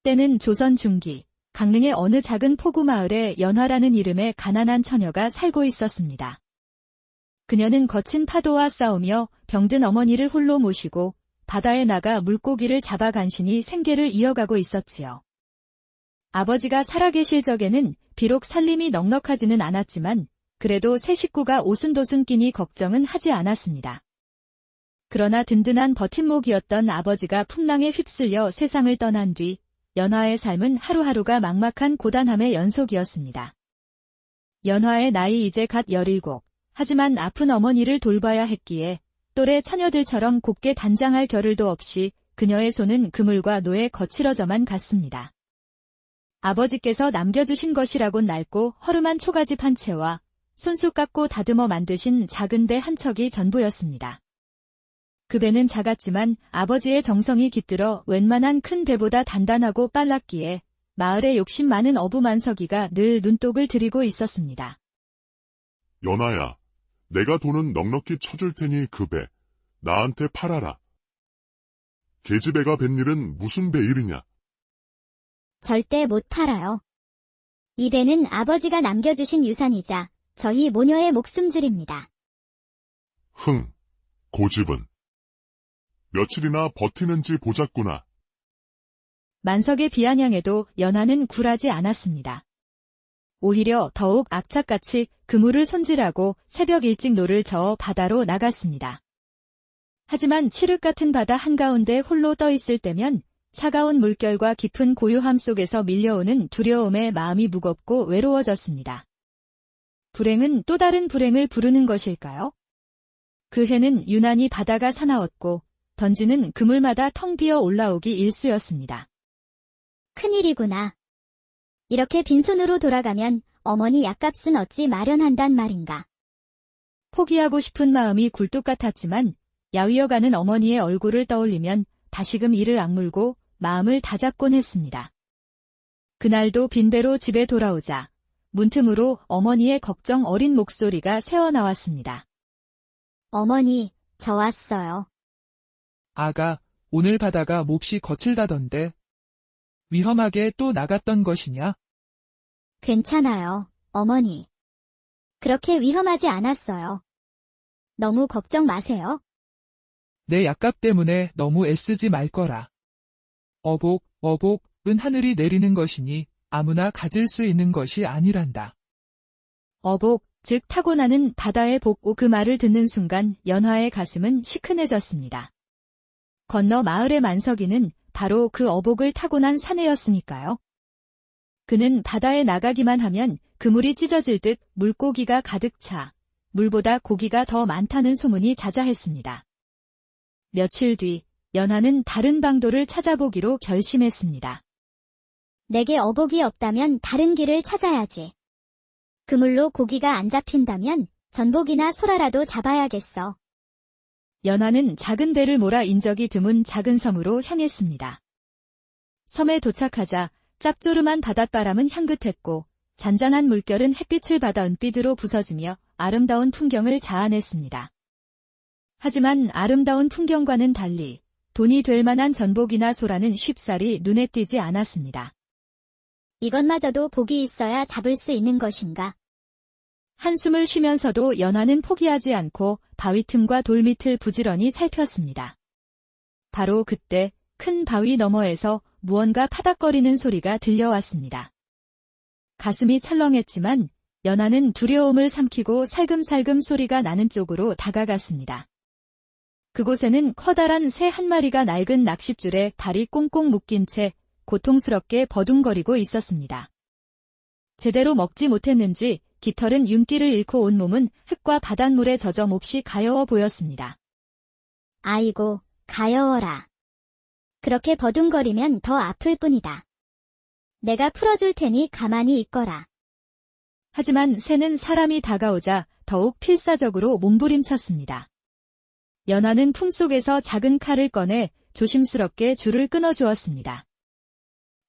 때는 조선 중기, 강릉의 어느 작은 포구 마을에 연화라는 이름의 가난한 처녀가 살고 있었습니다. 그녀는 거친 파도와 싸우며 병든 어머니를 홀로 모시고 바다에 나가 물고기를 잡아 간신히 생계를 이어가고 있었지요. 아버지가 살아계실 적에는 비록 살림이 넉넉하지는 않았지만 그래도 세 식구가 오순도순 끼니 걱정은 하지 않았습니다. 그러나 든든한 버팀목이었던 아버지가 풍랑에 휩쓸려 세상을 떠난 뒤 연화의 삶은 하루하루가 막막한 고단함의 연속이었습니다. 연화의 나이 이제 갓 17, 하지만 아픈 어머니를 돌봐야 했기에 또래 처녀들처럼 곱게 단장할 겨를도 없이 그녀의 손은 그물과 노에 거칠어져만 갔습니다. 아버지께서 남겨주신 것이라곤 낡고 허름한 초가집 한 채와 손수 깎고 다듬어 만드신 작은 배 한 척이 전부였습니다. 그 배는 작았지만 아버지의 정성이 깃들어 웬만한 큰 배보다 단단하고 빨랐기에 마을에 욕심 많은 어부 만석이가 늘 눈독을 들이고 있었습니다. 연아야, 내가 돈은 넉넉히 쳐줄 테니 그 배, 나한테 팔아라. 계집애가 뱃 일은 무슨 배 일이냐? 절대 못 팔아요. 이 배는 아버지가 남겨주신 유산이자 저희 모녀의 목숨줄입니다. 흥, 고집은. 며칠이나 버티는지 보자꾸나. 만석의 비아냥에도 연화는 굴하지 않았습니다. 오히려 더욱 악착같이 그물을 손질하고 새벽 일찍 노를 저어 바다로 나갔습니다. 하지만 칠흑 같은 바다 한가운데 홀로 떠 있을 때면 차가운 물결과 깊은 고요함 속에서 밀려오는 두려움에 마음이 무겁고 외로워졌습니다. 불행은 또 다른 불행을 부르는 것일까요? 그 해는 유난히 바다가 사나웠고 던지는 그물마다 텅 비어 올라오기 일쑤였습니다. 큰일이구나. 이렇게 빈손으로 돌아가면 어머니 약값은 어찌 마련한단 말인가. 포기하고 싶은 마음이 굴뚝 같았지만 야위어가는 어머니의 얼굴을 떠올리면 다시금 이를 악물고 마음을 다잡곤 했습니다. 그날도 빈배로 집에 돌아오자 문틈으로 어머니의 걱정 어린 목소리가 새어나왔습니다. 어머니, 저 왔어요. 아가, 오늘 바다가 몹시 거칠다던데. 위험하게 또 나갔던 것이냐? 괜찮아요, 어머니. 그렇게 위험하지 않았어요. 너무 걱정 마세요. 내 약값 때문에 너무 애쓰지 말 거라. 어복은 하늘이 내리는 것이니 아무나 가질 수 있는 것이 아니란다. 어복, 즉 타고나는 바다의 복오 그 말을 듣는 순간 연화의 가슴은 시큰해졌습니다. 건너 마을의 만석이는 바로 그 어복을 타고난 사내였으니까요. 그는 바다에 나가기만 하면 그물이 찢어질 듯 물고기가 가득 차 물보다 고기가 더 많다는 소문이 자자했습니다. 며칠 뒤 연화는 다른 방도를 찾아보기로 결심했습니다. 내게 어복이 없다면 다른 길을 찾아야지. 그물로 고기가 안 잡힌다면 전복이나 소라라도 잡아야겠어. 연화는 작은 배를 몰아 인적이 드문 작은 섬으로 향했습니다. 섬에 도착하자 짭조름한 바닷바람은 향긋했고 잔잔한 물결은 햇빛을 받아 은빛으로 부서지며 아름다운 풍경을 자아냈습니다. 하지만 아름다운 풍경과는 달리 돈이 될 만한 전복이나 소라는 쉽사리 눈에 띄지 않았습니다. 이것마저도 복이 있어야 잡을 수 있는 것인가? 한숨을 쉬면서도 연화는 포기하지 않고 바위 틈과 돌 밑을 부지런히 살폈습니다. 바로 그때 큰 바위 너머에서 무언가 파닥거리는 소리가 들려왔습니다. 가슴이 철렁했지만 연화는 두려움을 삼키고 살금살금 소리가 나는 쪽으로 다가갔습니다. 그곳에는 커다란 새 한 마리가 낡은 낚싯줄에 발이 꽁꽁 묶인 채 고통스럽게 버둥거리고 있었습니다. 제대로 먹지 못했는지 깃털은 윤기를 잃고 온몸은 흙과 바닷물에 젖어 몹시 가여워 보였습니다. 아이고, 가여워라. 그렇게 버둥거리면 더 아플 뿐이다. 내가 풀어줄 테니 가만히 있거라. 하지만 새는 사람이 다가오자 더욱 필사적으로 몸부림쳤습니다. 연화는 품속에서 작은 칼을 꺼내 조심스럽게 줄을 끊어주었습니다.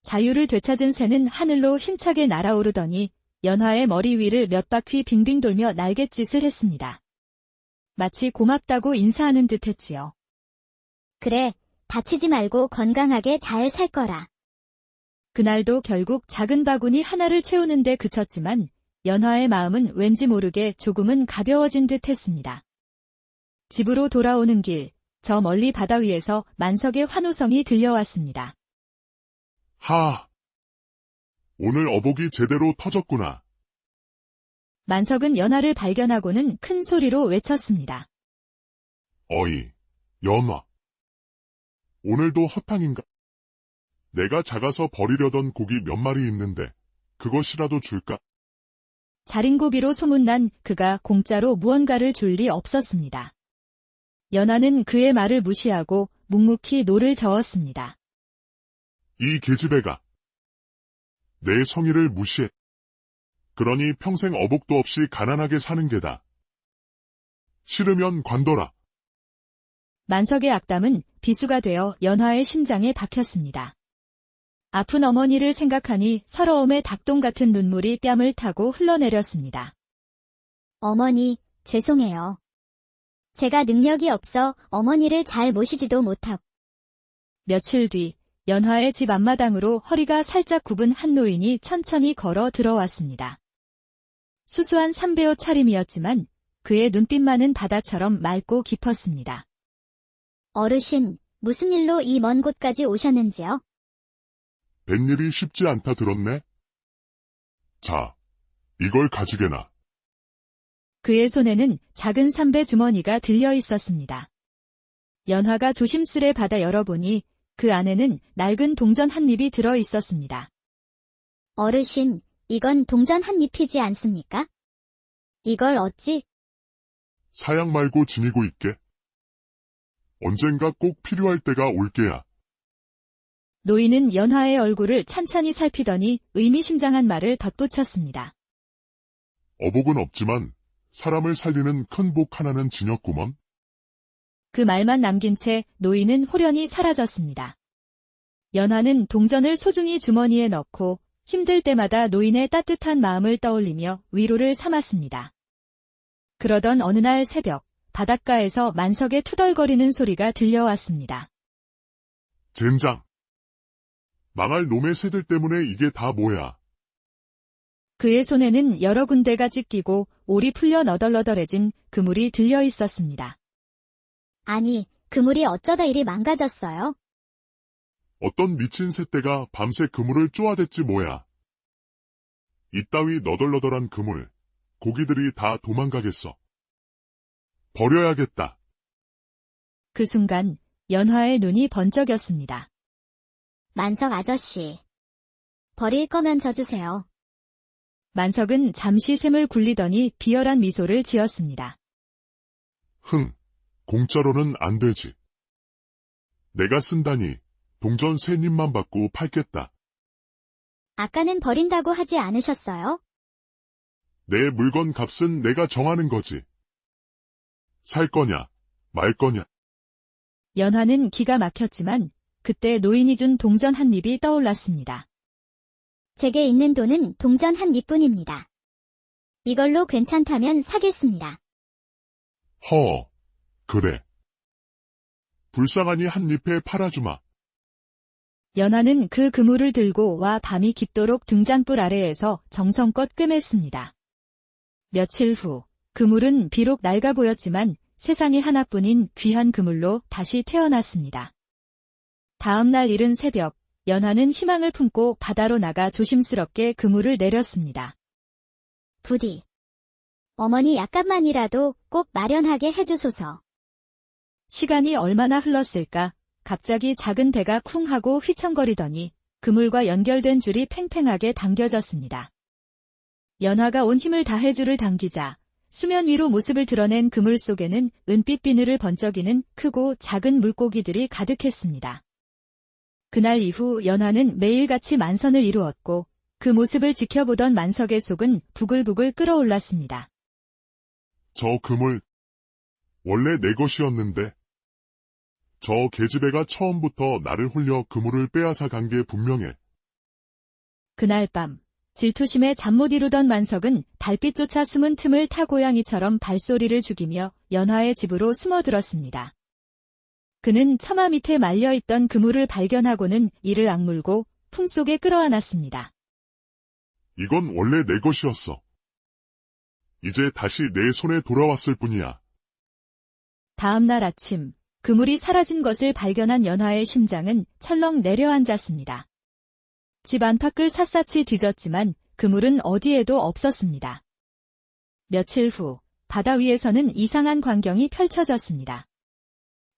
자유를 되찾은 새는 하늘로 힘차게 날아오르더니 연화의 머리 위를 몇 바퀴 빙빙 돌며 날갯짓을 했습니다. 마치 고맙다고 인사하는 듯 했지요. 그래, 다치지 말고 건강하게 잘 살 거라. 그날도 결국 작은 바구니 하나를 채우는데 그쳤지만 연화의 마음은 왠지 모르게 조금은 가벼워진 듯 했습니다. 집으로 돌아오는 길, 저 멀리 바다 위에서 만석의 환호성이 들려왔습니다. 하! 오늘 어복이 제대로 터졌구나. 만석은 연화를 발견하고는 큰 소리로 외쳤습니다. 어이, 연화. 오늘도 허탕인가? 내가 작아서 버리려던 고기 몇 마리 있는데 그것이라도 줄까? 자린고비로 소문난 그가 공짜로 무언가를 줄 리 없었습니다. 연화는 그의 말을 무시하고 묵묵히 노를 저었습니다. 이 계집애가 내 성의를 무시해. 그러니 평생 어복도 없이 가난하게 사는 게다. 싫으면 관둬라. 만석의 악담은 비수가 되어 연화의 심장에 박혔습니다. 아픈 어머니를 생각하니 서러움의 닭똥 같은 눈물이 뺨을 타고 흘러내렸습니다. 어머니, 죄송해요. 제가 능력이 없어 어머니를 잘 모시지도 못하고. 며칠 뒤 연화의 집 앞마당으로 허리가 살짝 굽은 한 노인이 천천히 걸어 들어왔습니다. 수수한 삼배옷 차림이었지만 그의 눈빛만은 바다처럼 맑고 깊었습니다. 어르신, 무슨 일로 이 먼 곳까지 오셨는지요? 뱃일이 쉽지 않다 들었네? 자, 이걸 가지게나. 그의 손에는 작은 삼배 주머니가 들려 있었습니다. 연화가 조심스레 받아 열어보니 그 안에는 낡은 동전 한 입이 들어 있었습니다. 어르신, 이건 동전 한 잎이지 않습니까? 이걸 어찌? 사양 말고 지니고 있게. 언젠가 꼭 필요할 때가 올 게야. 노인은 연화의 얼굴을 찬찬히 살피더니 의미심장한 말을 덧붙였습니다. 어복은 없지만 사람을 살리는 큰 복 하나는 지녔구먼. 그 말만 남긴 채 노인은 홀연히 사라졌습니다. 연화는 동전을 소중히 주머니에 넣고 힘들 때마다 노인의 따뜻한 마음을 떠올리며 위로를 삼았습니다. 그러던 어느 날 새벽, 바닷가에서 만석의 투덜거리는 소리가 들려왔습니다. 젠장! 망할 놈의 새들 때문에 이게 다 뭐야? 그의 손에는 여러 군데가 찢기고 올이 풀려 너덜너덜해진 그물이 들려 있었습니다. 아니, 그물이 어쩌다 이리 망가졌어요? 어떤 미친 새떼가 밤새 그물을 쪼아댔지 뭐야. 이따위 너덜너덜한 그물, 고기들이 다 도망가겠어. 버려야겠다. 그 순간 연화의 눈이 번쩍였습니다. 만석 아저씨. 버릴 거면 져주세요. 만석은 잠시 샘을 굴리더니 비열한 미소를 지었습니다. 흥, 공짜로는 안 되지. 내가 쓴다니 동전 세 입만 받고 팔겠다. 아까는 버린다고 하지 않으셨어요? 내 물건 값은 내가 정하는 거지. 살 거냐, 말 거냐. 연화는 기가 막혔지만 그때 노인이 준 동전 한 입이 떠올랐습니다. 제게 있는 돈은 동전 한 잎뿐입니다. 이걸로 괜찮다면 사겠습니다. 허, 그래. 불쌍하니 한 잎에 팔아주마. 연화는 그 그물을 들고 와 밤이 깊도록 등잔불 아래에서 정성껏 꿰맸습니다. 며칠 후, 그물은 비록 낡아 보였지만 세상에 하나뿐인 귀한 그물로 다시 태어났습니다. 다음 날 이른 새벽, 연화는 희망을 품고 바다로 나가 조심스럽게 그물을 내렸습니다. 부디. 어머니 약간만이라도 꼭 마련하게 해주소서. 시간이 얼마나 흘렀을까? 갑자기 작은 배가 쿵 하고 휘청거리더니 그물과 연결된 줄이 팽팽하게 당겨졌습니다. 연화가 온 힘을 다해 줄을 당기자 수면 위로 모습을 드러낸 그물 속에는 은빛 비늘을 번쩍이는 크고 작은 물고기들이 가득했습니다. 그날 이후 연화는 매일같이 만선을 이루었고 그 모습을 지켜보던 만석의 속은 부글부글 끓어올랐습니다. 저 그물, 원래 내 것이었는데. 저 계집애가 처음부터 나를 홀려 그물을 빼앗아 간 게 분명해. 그날 밤, 질투심에 잠 못 이루던 만석은 달빛조차 숨은 틈을 타 고양이처럼 발소리를 죽이며 연화의 집으로 숨어들었습니다. 그는 처마 밑에 말려있던 그물을 발견하고는 이를 악물고 품속에 끌어안았습니다. 이건 원래 내 것이었어. 이제 다시 내 손에 돌아왔을 뿐이야. 다음 날 아침, 그물이 사라진 것을 발견한 연화의 심장은 철렁 내려앉았습니다. 집 안팎을 샅샅이 뒤졌지만 그물은 어디에도 없었습니다. 며칠 후, 바다 위에서는 이상한 광경이 펼쳐졌습니다.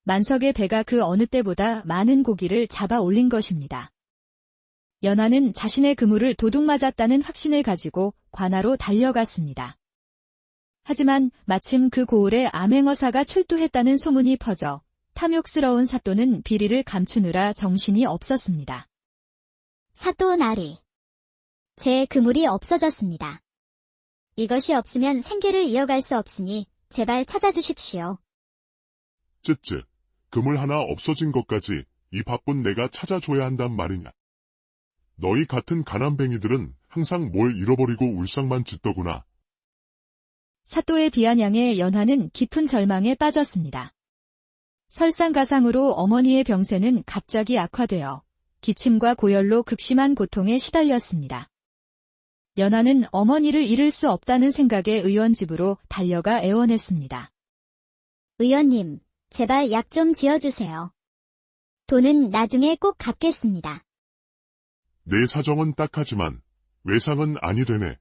만석의 배가 그 어느 때보다 많은 고기를 잡아 올린 것입니다. 연화는 자신의 그물을 도둑 맞았다는 확신을 가지고 관하로 달려갔습니다. 하지만 마침 그 고을에 암행어사가 출두했다는 소문이 퍼져 탐욕스러운 사또는 비리를 감추느라 정신이 없었습니다. 사또 나리. 제 그물이 없어졌습니다. 이것이 없으면 생계를 이어갈 수 없으니 제발 찾아주십시오. 쯧쯧. 그물 하나 없어진 것까지 이 바쁜 내가 찾아줘야 한단 말이냐. 너희 같은 가난뱅이들은 항상 뭘 잃어버리고 울상만 짓더구나. 사또의 비아냥에 연화는 깊은 절망에 빠졌습니다. 설상가상으로 어머니의 병세는 갑자기 악화되어 기침과 고열로 극심한 고통에 시달렸습니다. 연화는 어머니를 잃을 수 없다는 생각에 의원 집으로 달려가 애원했습니다. 의원님, 제발 약 좀 지어주세요. 돈은 나중에 꼭 갚겠습니다. 내 사정은 딱하지만 외상은 아니 되네.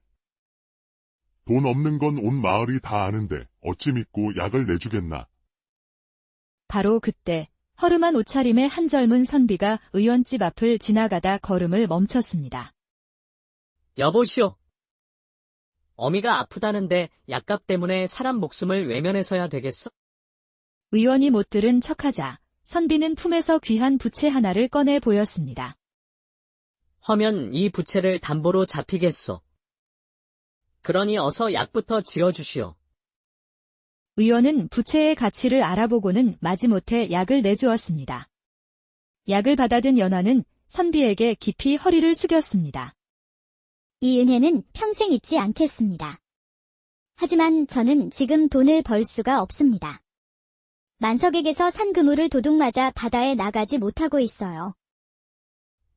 돈 없는 건 온 마을이 다 아는데 어찌 믿고 약을 내주겠나. 바로 그때 허름한 옷차림의 한 젊은 선비가 의원집 앞을 지나가다 걸음을 멈췄습니다. 여보시오. 어미가 아프다는데 약값 때문에 사람 목숨을 외면해서야 되겠어? 의원이 못 들은 척하자 선비는 품에서 귀한 부채 하나를 꺼내 보였습니다. 허면 이 부채를 담보로 잡히겠소. 그러니 어서 약부터 지어주시오. 의원은 부채의 가치를 알아보고는 마지못해 약을 내주었습니다. 약을 받아든 연화는 선비에게 깊이 허리를 숙였습니다. 이 은혜는 평생 잊지 않겠습니다. 하지만 저는 지금 돈을 벌 수가 없습니다. 만석에게서 산 그물을 도둑 맞아 바다에 나가지 못하고 있어요.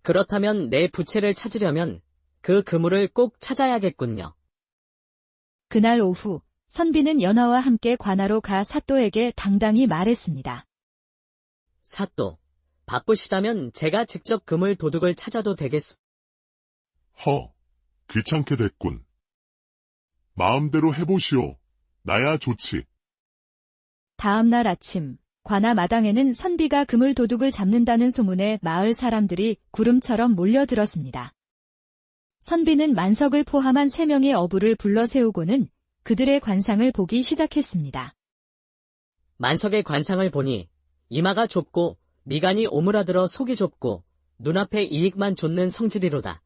그렇다면 내 부채를 찾으려면 그 그물을 꼭 찾아야겠군요. 그날 오후 선비는 연화와 함께 관하로 가 사또에게 당당히 말했습니다. 사또, 바쁘시다면 제가 직접 그물 도둑을 찾아도 되겠소? 허, 귀찮게 됐군. 마음대로 해보시오. 나야 좋지. 다음 날 아침, 관아 마당에는 선비가 그물 도둑을 잡는다는 소문에 마을 사람들이 구름처럼 몰려들었습니다. 선비는 만석을 포함한 3명의 어부를 불러 세우고는 그들의 관상을 보기 시작했습니다. 만석의 관상을 보니 이마가 좁고 미간이 오므라들어 속이 좁고 눈앞에 이익만 좇는 성질이로다.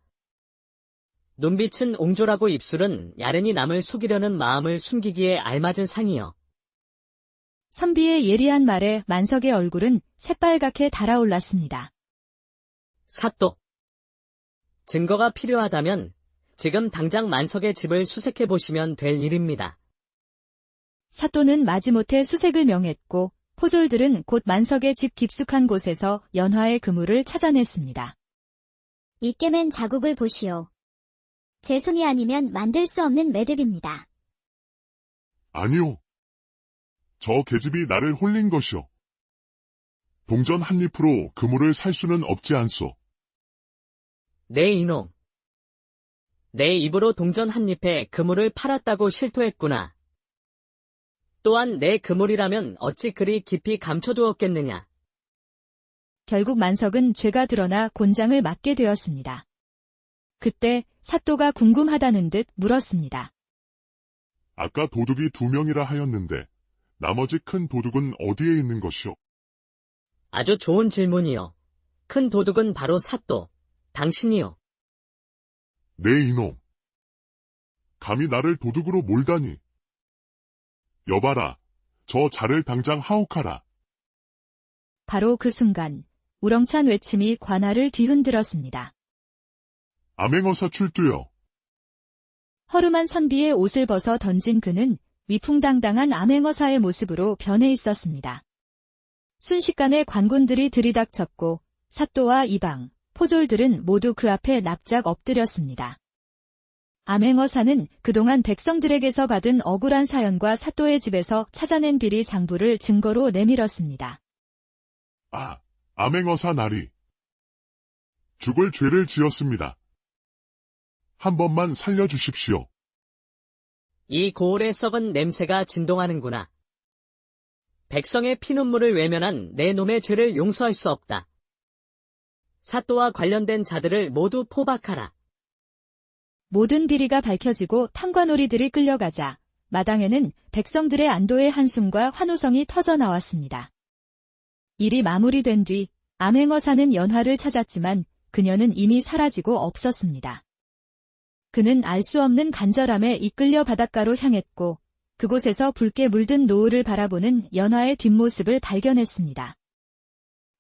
눈빛은 옹졸하고 입술은 야른히 남을 속이려는 마음을 숨기기에 알맞은 상이여. 선비의 예리한 말에 만석의 얼굴은 새빨갛게 달아올랐습니다. 사또. 증거가 필요하다면 지금 당장 만석의 집을 수색해 보시면 될 일입니다. 사또는 마지못해 수색을 명했고 포졸들은 곧 만석의 집 깊숙한 곳에서 연화의 그물을 찾아냈습니다. 이 깨맨 자국을 보시오. 제 손이 아니면 만들 수 없는 매듭입니다. 아니요. 저 계집이 나를 홀린 것이오. 동전 한 잎으로 그물을 살 수는 없지 않소. 네 이놈. 내 입으로 동전 한 잎에 그물을 팔았다고 실토했구나. 또한 내 그물이라면 어찌 그리 깊이 감춰두었겠느냐. 결국 만석은 죄가 드러나 곤장을 맞게 되었습니다. 그때 사또가 궁금하다는 듯 물었습니다. 아까 도둑이 2명이라 하였는데 나머지 큰 도둑은 어디에 있는 것이오? 아주 좋은 질문이요. 큰 도둑은 바로 사또, 당신이요. 네 이놈. 감히 나를 도둑으로 몰다니. 여봐라. 저 자를 당장 하옥하라. 바로 그 순간 우렁찬 외침이 관아를 뒤흔들었습니다. 암행어사 출두여. 허름한 선비의 옷을 벗어 던진 그는 위풍당당한 암행어사의 모습으로 변해 있었습니다. 순식간에 관군들이 들이닥쳤고 사또와 이방, 포졸들은 모두 그 앞에 납작 엎드렸습니다. 암행어사는 그동안 백성들에게서 받은 억울한 사연과 사또의 집에서 찾아낸 비리 장부를 증거로 내밀었습니다. 아, 암행어사 나리. 죽을 죄를 지었습니다. 한 번만 살려주십시오. 이 고을의 썩은 냄새가 진동하는구나. 백성의 피눈물을 외면한 내 놈의 죄를 용서할 수 없다. 사또와 관련된 자들을 모두 포박하라. 모든 비리가 밝혀지고 탐관오리들이 끌려가자 마당에는 백성들의 안도의 한숨과 환호성이 터져 나왔습니다. 일이 마무리된 뒤 암행어사는 연화를 찾았지만 그녀는 이미 사라지고 없었습니다. 그는 알 수 없는 간절함에 이끌려 바닷가로 향했고 그곳에서 붉게 물든 노을을 바라보는 연화의 뒷모습을 발견했습니다.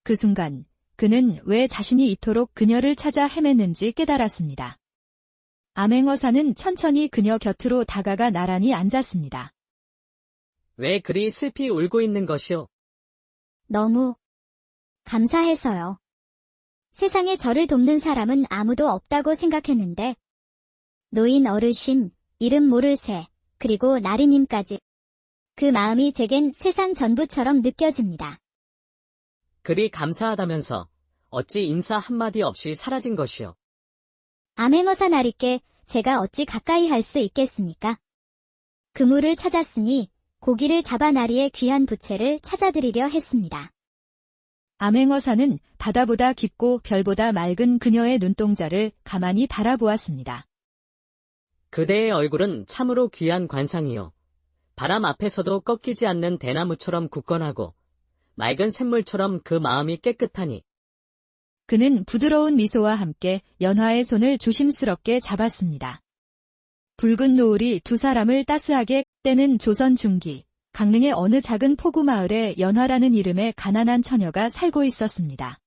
그 순간 그는 왜 자신이 이토록 그녀를 찾아 헤맸는지 깨달았습니다. 암행어사는 천천히 그녀 곁으로 다가가 나란히 앉았습니다. 왜 그리 슬피 울고 있는 것이오? 너무 감사해서요. 세상에 저를 돕는 사람은 아무도 없다고 생각했는데 노인 어르신, 이름 모를 새, 그리고 나리님까지 그 마음이 제겐 세상 전부처럼 느껴집니다. 그리 감사하다면서 어찌 인사 한마디 없이 사라진 것이오? 암행어사 나리께 제가 어찌 가까이 할 수 있겠습니까? 그물을 찾았으니 고기를 잡아 나리의 귀한 부채를 찾아드리려 했습니다. 암행어사는 바다보다 깊고 별보다 맑은 그녀의 눈동자를 가만히 바라보았습니다. 그대의 얼굴은 참으로 귀한 관상이요. 바람 앞에서도 꺾이지 않는 대나무처럼 굳건하고 맑은 샘물처럼 그 마음이 깨끗하니. 그는 부드러운 미소와 함께 연화의 손을 조심스럽게 잡았습니다. 붉은 노을이 두 사람을 따스하게 때는 조선 중기, 강릉의 어느 작은 포구 마을에 연화라는 이름의 가난한 처녀가 살고 있었습니다.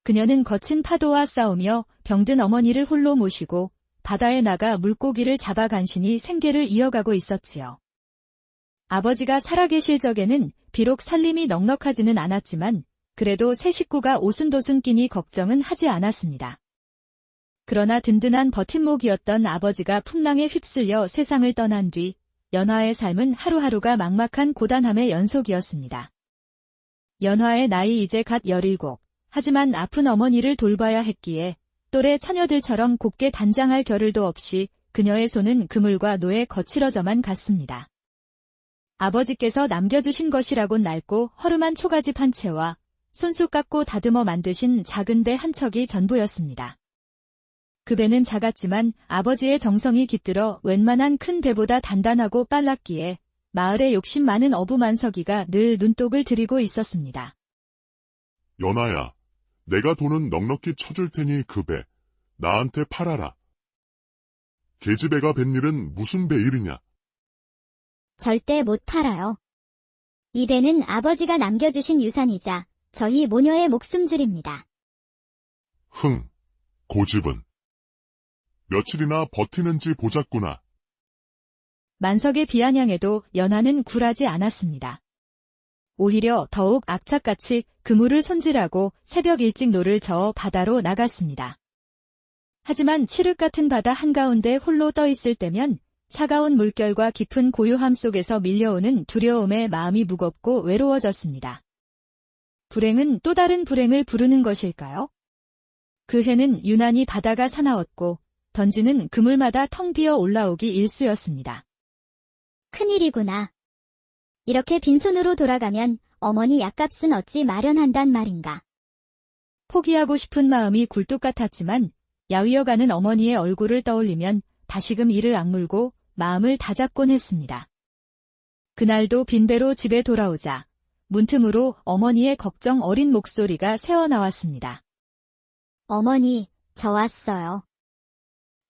그녀는 거친 파도와 싸우며 병든 어머니를 홀로 모시고 바다에 나가 물고기를 잡아 간신히 생계를 이어가고 있었지요. 아버지가 살아계실 적에는 비록 살림이 넉넉하지는 않았지만 그래도 세 식구가 오순도순 끼니 걱정은 하지 않았습니다. 그러나 든든한 버팀목이었던 아버지가 풍랑에 휩쓸려 세상을 떠난 뒤 연화의 삶은 하루하루가 막막한 고단함의 연속이었습니다. 연화의 나이 이제 갓 17, 하지만 아픈 어머니를 돌봐야 했기에 또래 처녀들처럼 곱게 단장할 겨를도 없이 그녀의 손은 그물과 노에 거칠어져만 갔습니다. 아버지께서 남겨주신 것이라곤 낡고 허름한 초가집 한 채와 손수 깎고 다듬어 만드신 작은 배 한 척이 전부였습니다. 그 배는 작았지만 아버지의 정성이 깃들어 웬만한 큰 배보다 단단하고 빨랐기에 마을에 욕심 많은 어부 만석이가 늘 눈독을 들이고 있었습니다. 연아야, 내가 돈은 넉넉히 쳐줄 테니 그 배, 나한테 팔아라. 계집애가 뱃 일은 무슨 배일이냐? 절대 못 팔아요. 이 배는 아버지가 남겨주신 유산이자 저희 모녀의 목숨줄입니다. 흥, 고집은. 며칠이나 버티는지 보자꾸나. 만석의 비아냥에도 연화는 굴하지 않았습니다. 오히려 더욱 악착같이 그물을 손질하고 새벽 일찍 노를 저어 바다로 나갔습니다. 하지만 칠흑 같은 바다 한가운데 홀로 떠 있을 때면 차가운 물결과 깊은 고요함 속에서 밀려오는 두려움에 마음이 무겁고 외로워졌습니다. 불행은 또 다른 불행을 부르는 것일까요? 그 해는 유난히 바다가 사나웠고 던지는 그물마다 텅 비어 올라오기 일쑤였습니다. 큰일이구나. 이렇게 빈손으로 돌아가면 어머니 약값은 어찌 마련한단 말인가. 포기하고 싶은 마음이 굴뚝 같았지만 야위어가는 어머니의 얼굴을 떠올리면 다시금 이를 악물고 마음을 다잡곤 했습니다. 그날도 빈배로 집에 돌아오자 문틈으로 어머니의 걱정 어린 목소리가 새어나왔습니다. 어머니, 저 왔어요.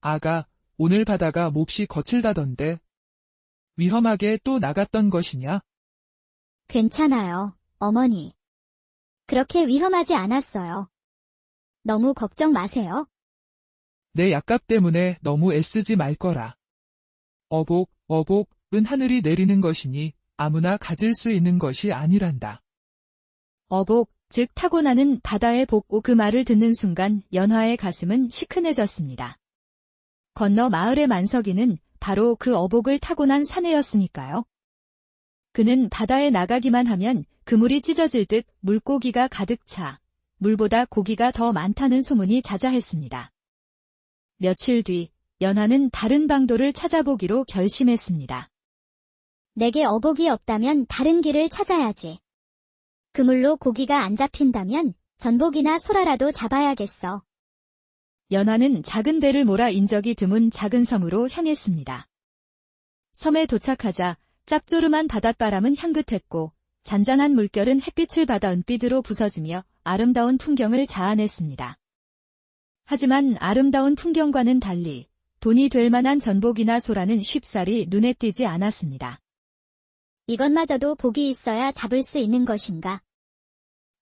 아가, 오늘 바다가 몹시 거칠다던데. 위험하게 또 나갔던 것이냐? 괜찮아요, 어머니. 그렇게 위험하지 않았어요. 너무 걱정 마세요. 내 약값 때문에 너무 애쓰지 말 거라. 어복은 하늘이 내리는 것이니 아무나 가질 수 있는 것이 아니란다. 어복, 즉 타고나는 바다의 복오 그 말을 듣는 순간 연화의 가슴은 시큰해졌습니다. 건너 마을의 만석이는 바로 그 어복을 타고난 사내였으니까요. 그는 바다에 나가기만 하면 그물이 찢어질 듯 물고기가 가득 차 물보다 고기가 더 많다는 소문이 자자했습니다. 며칠 뒤 연화는 다른 방도를 찾아보기로 결심했습니다. 내게 어복이 없다면 다른 길을 찾아야지. 그물로 고기가 안 잡힌다면 전복이나 소라라도 잡아야겠어. 연화는 작은 배를 몰아 인적이 드문 작은 섬으로 향했습니다. 섬에 도착하자 짭조름한 바닷바람은 향긋했고 잔잔한 물결은 햇빛을 받아 은빛으로 부서지며 아름다운 풍경을 자아냈습니다. 하지만 아름다운 풍경과는 달리 돈이 될 만한 전복이나 소라는 쉽사리 눈에 띄지 않았습니다. 이것마저도 복이 있어야 잡을 수 있는 것인가?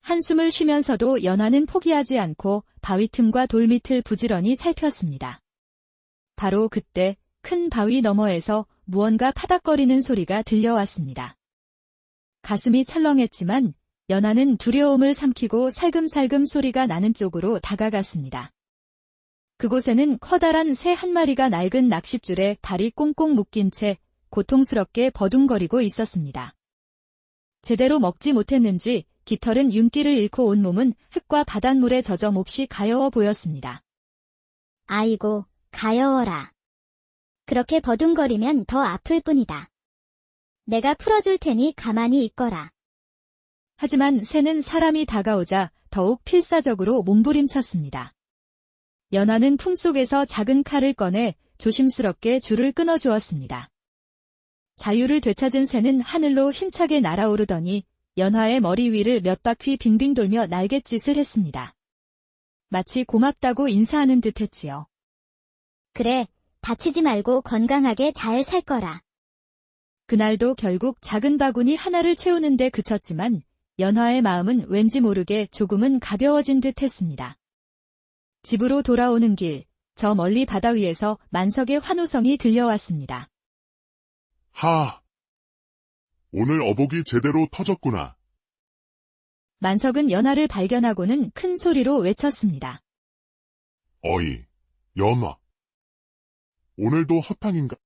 한숨을 쉬면서도 연화는 포기하지 않고 바위 틈과 돌 밑을 부지런히 살폈습니다. 바로 그때 큰 바위 너머에서 무언가 파닥거리는 소리가 들려왔습니다. 가슴이 철렁했지만 연화는 두려움을 삼키고 살금살금 소리가 나는 쪽으로 다가갔습니다. 그곳에는 커다란 새 한 마리가 낡은 낚싯줄에 발이 꽁꽁 묶인 채 고통스럽게 버둥거리고 있었습니다. 제대로 먹지 못했는지 깃털은 윤기를 잃고 온몸은 흙과 바닷물에 젖어 몹시 가여워 보였습니다. 아이고, 가여워라. 그렇게 버둥거리면 더 아플 뿐이다. 내가 풀어줄 테니 가만히 있거라. 하지만 새는 사람이 다가오자 더욱 필사적으로 몸부림쳤습니다. 연화는 품속에서 작은 칼을 꺼내 조심스럽게 줄을 끊어주었습니다. 자유를 되찾은 새는 하늘로 힘차게 날아오르더니 연화의 머리 위를 몇 바퀴 빙빙 돌며 날갯짓을 했습니다. 마치 고맙다고 인사하는 듯 했지요. 그래, 다치지 말고 건강하게 잘 살 거라. 그날도 결국 작은 바구니 하나를 채우는데 그쳤지만 연화의 마음은 왠지 모르게 조금은 가벼워진 듯 했습니다. 집으로 돌아오는 길, 저 멀리 바다 위에서 만석의 환호성이 들려왔습니다. 하! 오늘 어복이 제대로 터졌구나. 만석은 연화를 발견하고는 큰 소리로 외쳤습니다. 어이, 연화. 오늘도 허탕인가?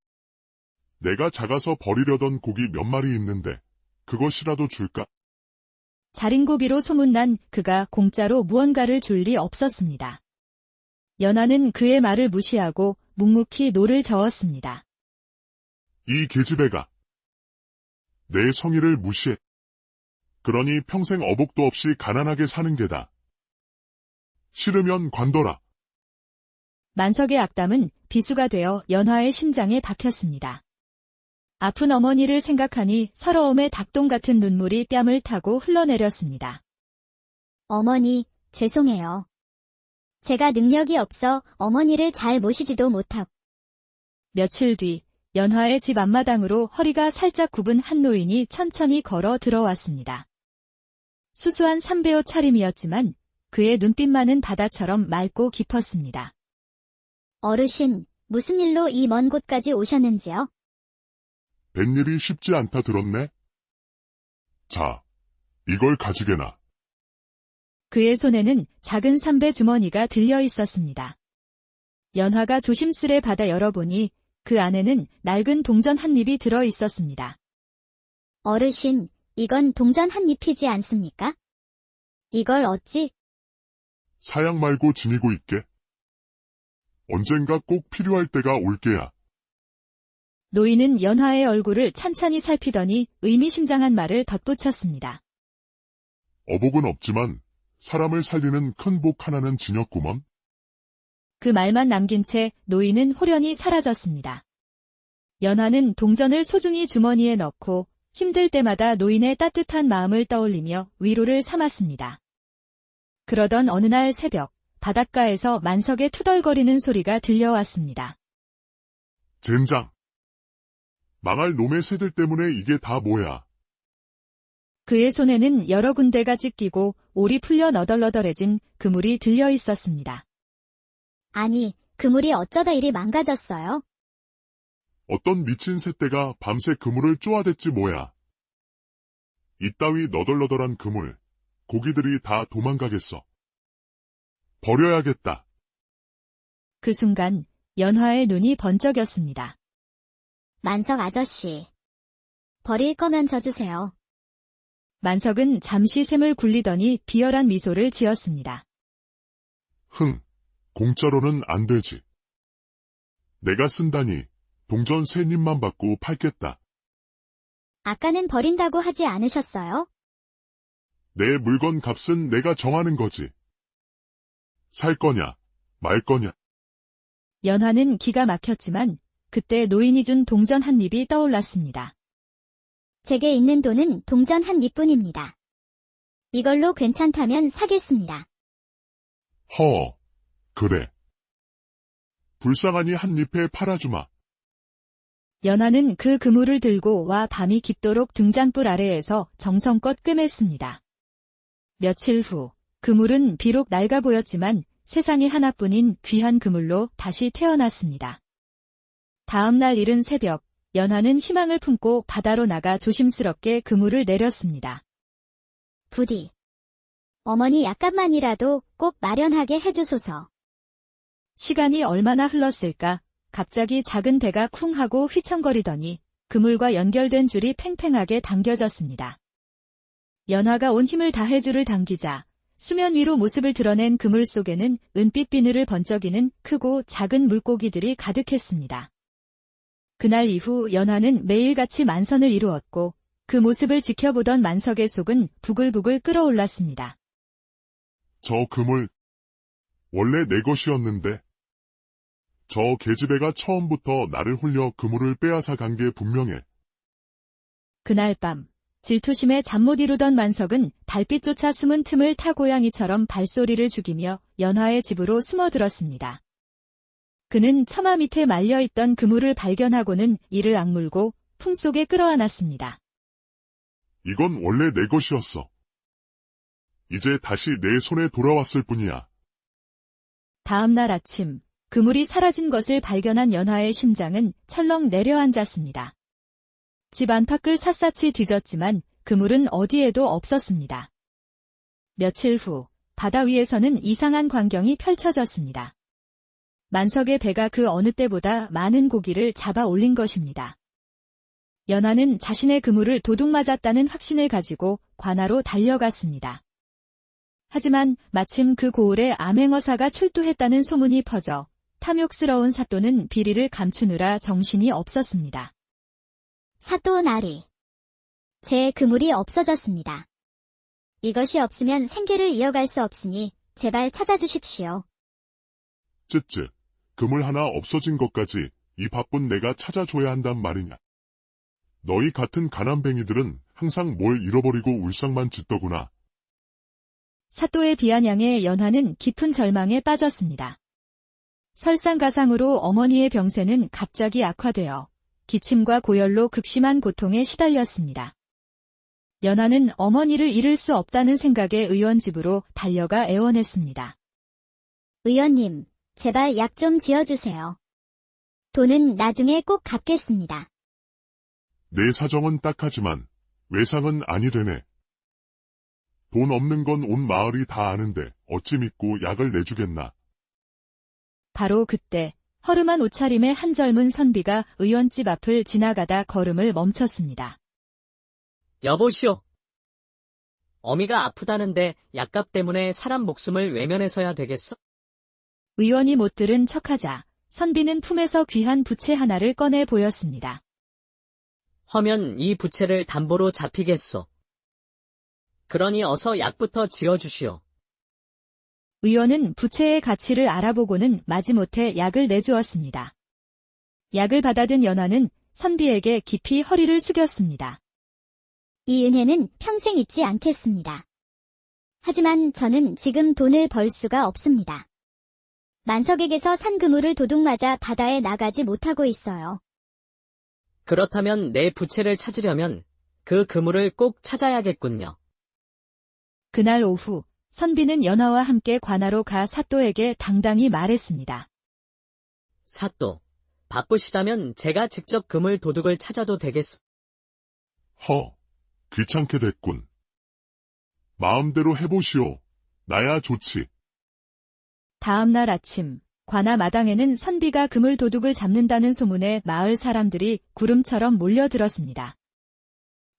내가 작아서 버리려던 고기 몇 마리 있는데 그것이라도 줄까? 자린고비로 소문난 그가 공짜로 무언가를 줄 리 없었습니다. 연화는 그의 말을 무시하고 묵묵히 노를 저었습니다. 이 계집애가 내 성의를 무시해. 그러니 평생 어복도 없이 가난하게 사는 게다. 싫으면 관둬라. 만석의 악담은 비수가 되어 연화의 심장에 박혔습니다. 아픈 어머니를 생각하니 서러움의 닭똥 같은 눈물이 뺨을 타고 흘러내렸습니다. 어머니, 죄송해요. 제가 능력이 없어 어머니를 잘 모시지도 못하고. 며칠 뒤 연화의 집 앞마당으로 허리가 살짝 굽은 한 노인이 천천히 걸어 들어왔습니다. 수수한 삼배옷 차림이었지만 그의 눈빛만은 바다처럼 맑고 깊었습니다. 어르신, 무슨 일로 이 먼 곳까지 오셨는지요? 뱃일이 쉽지 않다 들었네? 자, 이걸 가지게나. 그의 손에는 작은 삼배 주머니가 들려 있었습니다. 연화가 조심스레 받아 열어보니 그 안에는 낡은 동전 한 입이 들어 있었습니다. 어르신, 이건 동전 한 잎이지 않습니까? 이걸 어찌? 사양 말고 지니고 있게. 언젠가 꼭 필요할 때가 올 게야. 노인은 연화의 얼굴을 찬찬히 살피더니 의미심장한 말을 덧붙였습니다. 어복은 없지만 사람을 살리는 큰 복 하나는 지녔구먼. 그 말만 남긴 채 노인은 홀연히 사라졌습니다. 연화는 동전을 소중히 주머니에 넣고 힘들 때마다 노인의 따뜻한 마음을 떠올리며 위로를 삼았습니다. 그러던 어느 날 새벽, 바닷가에서 만석의 투덜거리는 소리가 들려왔습니다. 젠장! 망할 놈의 새들 때문에 이게 다 뭐야? 그의 손에는 여러 군데가 찢기고 올이 풀려 너덜너덜해진 그물이 들려 있었습니다. 아니, 그물이 어쩌다 이리 망가졌어요? 어떤 미친 새떼가 밤새 그물을 쪼아댔지 뭐야. 이따위 너덜너덜한 그물, 고기들이 다 도망가겠어. 버려야겠다. 그 순간 연화의 눈이 번쩍였습니다. 만석 아저씨. 버릴 거면 져주세요. 만석은 잠시 샘을 굴리더니 비열한 미소를 지었습니다. 공짜로는 안 되지. 내가 쓴다니 동전 세 입만 받고 팔겠다. 아까는 버린다고 하지 않으셨어요? 내 물건 값은 내가 정하는 거지. 살 거냐, 말 거냐. 연화는 기가 막혔지만 그때 노인이 준 동전 한 입이 떠올랐습니다. 제게 있는 돈은 동전 한 입뿐입니다. 이걸로 괜찮다면 사겠습니다. 그래. 불쌍하니 한 잎에 팔아주마. 연화는 그 그물을 들고 와 밤이 깊도록 등잔불 아래에서 정성껏 꿰맸습니다. 며칠 후 그물은 비록 낡아 보였지만 세상에 하나뿐인 귀한 그물로 다시 태어났습니다. 다음 날 이른 새벽, 연화는 희망을 품고 바다로 나가 조심스럽게 그물을 내렸습니다. 부디. 어머니 약간만이라도 꼭 마련하게 해주소서. 시간이 얼마나 흘렀을까? 갑자기 작은 배가 쿵 하고 휘청거리더니 그물과 연결된 줄이 팽팽하게 당겨졌습니다. 연화가 온 힘을 다해 줄을 당기자 수면 위로 모습을 드러낸 그물 속에는 은빛 비늘을 번쩍이는 크고 작은 물고기들이 가득했습니다. 그날 이후 연화는 매일같이 만선을 이루었고 그 모습을 지켜보던 만석의 속은 부글부글 끓어올랐습니다. 저 그물, 원래 내 것이었는데. 저 계집애가 처음부터 나를 홀려 그물을 빼앗아 간 게 분명해. 그날 밤 질투심에 잠 못 이루던 만석은 달빛조차 숨은 틈을 타 고양이처럼 발소리를 죽이며 연화의 집으로 숨어들었습니다. 그는 처마 밑에 말려있던 그물을 발견하고는 이를 악물고 품속에 끌어안았습니다. 이건 원래 내 것이었어. 이제 다시 내 손에 돌아왔을 뿐이야. 다음 날 아침 그물이 사라진 것을 발견한 연화의 심장은 철렁 내려앉았습니다. 집 안팎을 샅샅이 뒤졌지만 그물은 어디에도 없었습니다. 며칠 후 바다 위에서는 이상한 광경이 펼쳐졌습니다. 만석의 배가 그 어느 때보다 많은 고기를 잡아 올린 것입니다. 연화는 자신의 그물을 도둑 맞았다는 확신을 가지고 관하로 달려갔습니다. 하지만 마침 그 고을에 암행어사가 출두했다는 소문이 퍼져 탐욕스러운 사또는 비리를 감추느라 정신이 없었습니다. 사또 나리. 제 그물이 없어졌습니다. 이것이 없으면 생계를 이어갈 수 없으니 제발 찾아주십시오. 쯔쯔, 그물 하나 없어진 것까지 이 바쁜 내가 찾아줘야 한단 말이냐. 너희 같은 가난뱅이들은 항상 뭘 잃어버리고 울상만 짓더구나. 사또의 비아냥에 연화는 깊은 절망에 빠졌습니다. 설상가상으로 어머니의 병세는 갑자기 악화되어 기침과 고열로 극심한 고통에 시달렸습니다. 연화는 어머니를 잃을 수 없다는 생각에 의원 집으로 달려가 애원했습니다. 의원님, 제발 약 좀 지어주세요. 돈은 나중에 꼭 갚겠습니다. 내 사정은 딱하지만 외상은 아니 되네. 돈 없는 건 온 마을이 다 아는데 어찌 믿고 약을 내주겠나. 바로 그때 허름한 옷차림의 한 젊은 선비가 의원집 앞을 지나가다 걸음을 멈췄습니다. 여보시오. 어미가 아프다는데 약값 때문에 사람 목숨을 외면해서야 되겠어? 의원이 못 들은 척하자 선비는 품에서 귀한 부채 하나를 꺼내 보였습니다. 허면 이 부채를 담보로 잡히겠소. 그러니 어서 약부터 지어주시오. 의원은 부채의 가치를 알아보고는 마지못해 약을 내주었습니다. 약을 받아든 연화는 선비에게 깊이 허리를 숙였습니다. 이 은혜는 평생 잊지 않겠습니다. 하지만 저는 지금 돈을 벌 수가 없습니다. 만석에게서 산 그물을 도둑 맞아 바다에 나가지 못하고 있어요. 그렇다면 내 부채를 찾으려면 그 그물을 꼭 찾아야겠군요. 그날 오후 선비는 연화와 함께 관하로 가 사또에게 당당히 말했습니다. 사또, 바쁘시다면 제가 직접 그물 도둑을 찾아도 되겠소? 귀찮게 됐군. 마음대로 해보시오. 나야 좋지. 다음 날 아침, 관아 마당에는 선비가 그물 도둑을 잡는다는 소문에 마을 사람들이 구름처럼 몰려들었습니다.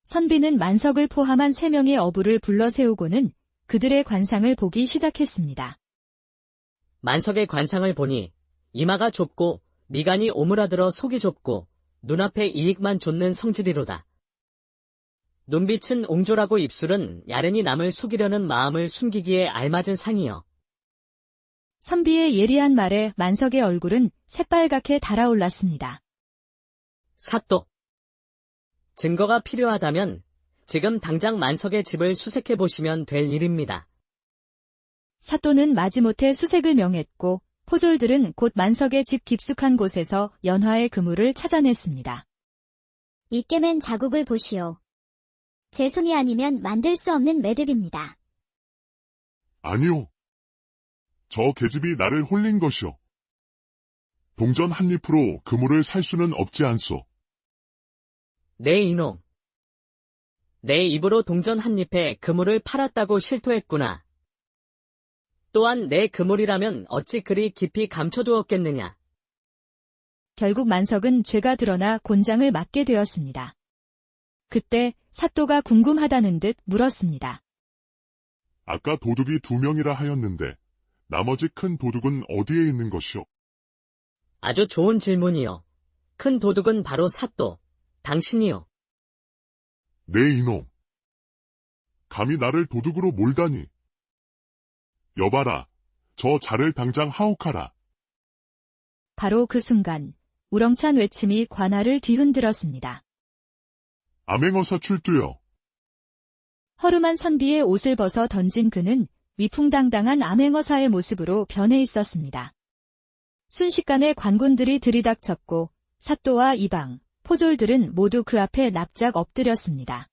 선비는 만석을 포함한 3명의 어부를 불러 세우고는 그들의 관상을 보기 시작했습니다. 만석의 관상을 보니 이마가 좁고 미간이 오므라들어 속이 좁고 눈앞에 이익만 좇는 성질이로다. 눈빛은 옹졸하고 입술은 야른히 남을 속이려는 마음을 숨기기에 알맞은 상이여. 선비의 예리한 말에 만석의 얼굴은 새빨갛게 달아올랐습니다. 사또. 증거가 필요하다면 지금 당장 만석의 집을 수색해 보시면 될 일입니다. 사또는 마지못해 수색을 명했고 포졸들은 곧 만석의 집 깊숙한 곳에서 연화의 그물을 찾아냈습니다. 이 깨맨 자국을 보시오. 제 손이 아니면 만들 수 없는 매듭입니다. 아니요. 저 계집이 나를 홀린 것이오. 동전 한 잎으로 그물을 살 수는 없지 않소. 네 이놈. 내 입으로 동전 한 잎에 그물을 팔았다고 실토했구나. 또한 내 그물이라면 어찌 그리 깊이 감춰두었겠느냐. 결국 만석은 죄가 드러나 곤장을 맞게 되었습니다. 그때 사또가 궁금하다는 듯 물었습니다. 아까 도둑이 2명이라 하였는데 나머지 큰 도둑은 어디에 있는 것이오? 아주 좋은 질문이요. 큰 도둑은 바로 사또, 당신이요. 네 이놈. 감히 나를 도둑으로 몰다니. 여봐라. 저 자를 당장 하옥하라. 바로 그 순간 우렁찬 외침이 관아를 뒤흔들었습니다. 암행어사 출두여. 허름한 선비의 옷을 벗어 던진 그는 위풍당당한 암행어사의 모습으로 변해 있었습니다. 순식간에 관군들이 들이닥쳤고 사또와 이방, 포졸들은 모두 그 앞에 납작 엎드렸습니다.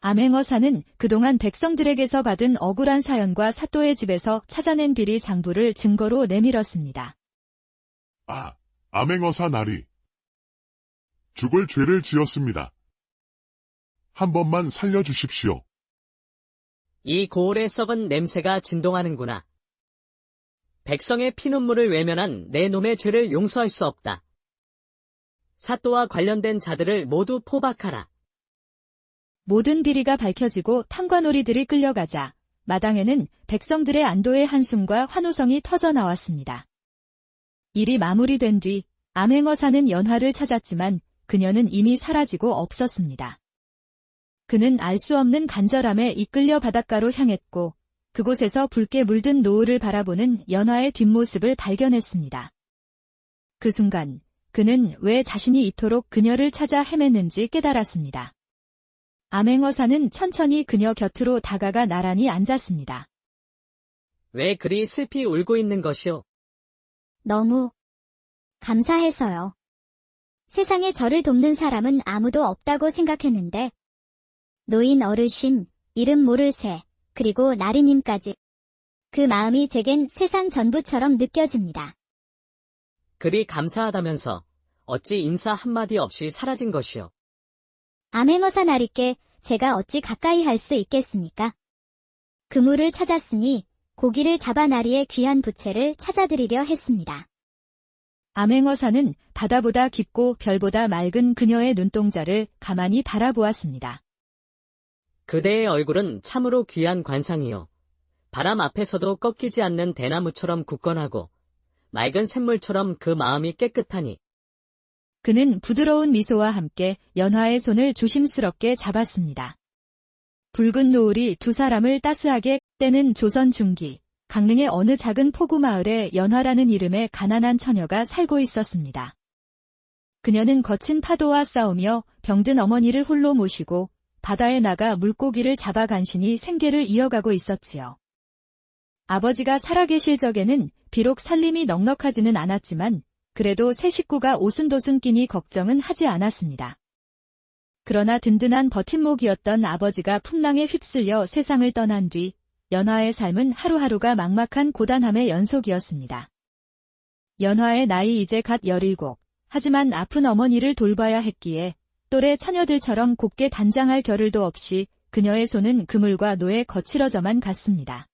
암행어사는 그동안 백성들에게서 받은 억울한 사연과 사또의 집에서 찾아낸 비리 장부를 증거로 내밀었습니다. 아, 암행어사 나리. 죽을 죄를 지었습니다. 한 번만 살려주십시오. 이 고을의 썩은 냄새가 진동하는구나. 백성의 피눈물을 외면한 내 놈의 죄를 용서할 수 없다. 사또와 관련된 자들을 모두 포박하라. 모든 비리가 밝혀지고 탐관오리들이 끌려가자 마당에는 백성들의 안도의 한숨과 환호성이 터져 나왔습니다. 일이 마무리된 뒤 암행어사는 연화를 찾았지만 그녀는 이미 사라지고 없었습니다. 그는 알 수 없는 간절함에 이끌려 바닷가로 향했고 그곳에서 붉게 물든 노을을 바라보는 연화의 뒷모습을 발견했습니다. 그 순간 그는 왜 자신이 이토록 그녀를 찾아 헤맸는지 깨달았습니다. 암행어사는 천천히 그녀 곁으로 다가가 나란히 앉았습니다. 왜 그리 슬피 울고 있는 것이오? 너무 감사해서요. 세상에 저를 돕는 사람은 아무도 없다고 생각했는데 노인 어르신, 이름 모를 새, 그리고 나리님까지 그 마음이 제겐 세상 전부처럼 느껴집니다. 그리 감사하다면서 어찌 인사 한마디 없이 사라진 것이오? 암행어사 나리께 제가 어찌 가까이 할 수 있겠습니까? 그물을 찾았으니 고기를 잡아 나리의 귀한 부채를 찾아드리려 했습니다. 암행어사는 바다보다 깊고 별보다 맑은 그녀의 눈동자를 가만히 바라보았습니다. 그대의 얼굴은 참으로 귀한 관상이요. 바람 앞에서도 꺾이지 않는 대나무처럼 굳건하고 맑은 샘물처럼 그 마음이 깨끗하니. 그는 부드러운 미소와 함께 연화의 손을 조심스럽게 잡았습니다. 붉은 노을이 두 사람을 따스하게 때는 조선 중기, 강릉의 어느 작은 포구 마을에 연화라는 이름의 가난한 처녀가 살고 있었습니다. 그녀는 거친 파도와 싸우며 병든 어머니를 홀로 모시고 바다에 나가 물고기를 잡아 간신히 생계를 이어가고 있었지요. 아버지가 살아계실 적에는 비록 살림이 넉넉하지는 않았지만 그래도 세 식구가 오순도순 끼니 걱정은 하지 않았습니다. 그러나 든든한 버팀목이었던 아버지가 풍랑에 휩쓸려 세상을 떠난 뒤 연화의 삶은 하루하루가 막막한 고단함의 연속이었습니다. 연화의 나이 이제 갓 17, 하지만 아픈 어머니를 돌봐야 했기에 또래 처녀들처럼 곱게 단장할 겨를도 없이 그녀의 손은 그물과 노에 거칠어져만 갔습니다.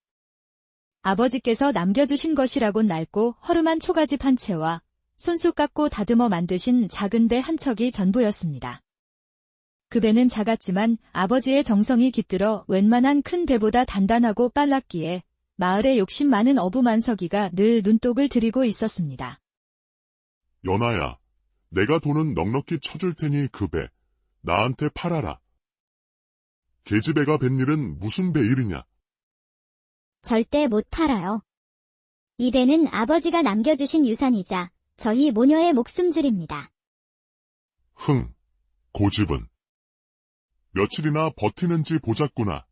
아버지께서 남겨주신 것이라곤 낡고 허름한 초가집 한 채와 손수 깎고 다듬어 만드신 작은 배 한 척이 전부였습니다. 그 배는 작았지만 아버지의 정성이 깃들어 웬만한 큰 배보다 단단하고 빨랐기에 마을에 욕심 많은 어부 만석이가 늘 눈독을 들이고 있었습니다. 연아야, 내가 돈은 넉넉히 쳐줄 테니 그 배, 나한테 팔아라. 계집애가 뱃 일은 무슨 배 일이냐? 절대 못 팔아요. 이 배는 아버지가 남겨주신 유산이자 저희 모녀의 목숨줄입니다. 흥, 고집은. 며칠이나 버티는지 보자꾸나.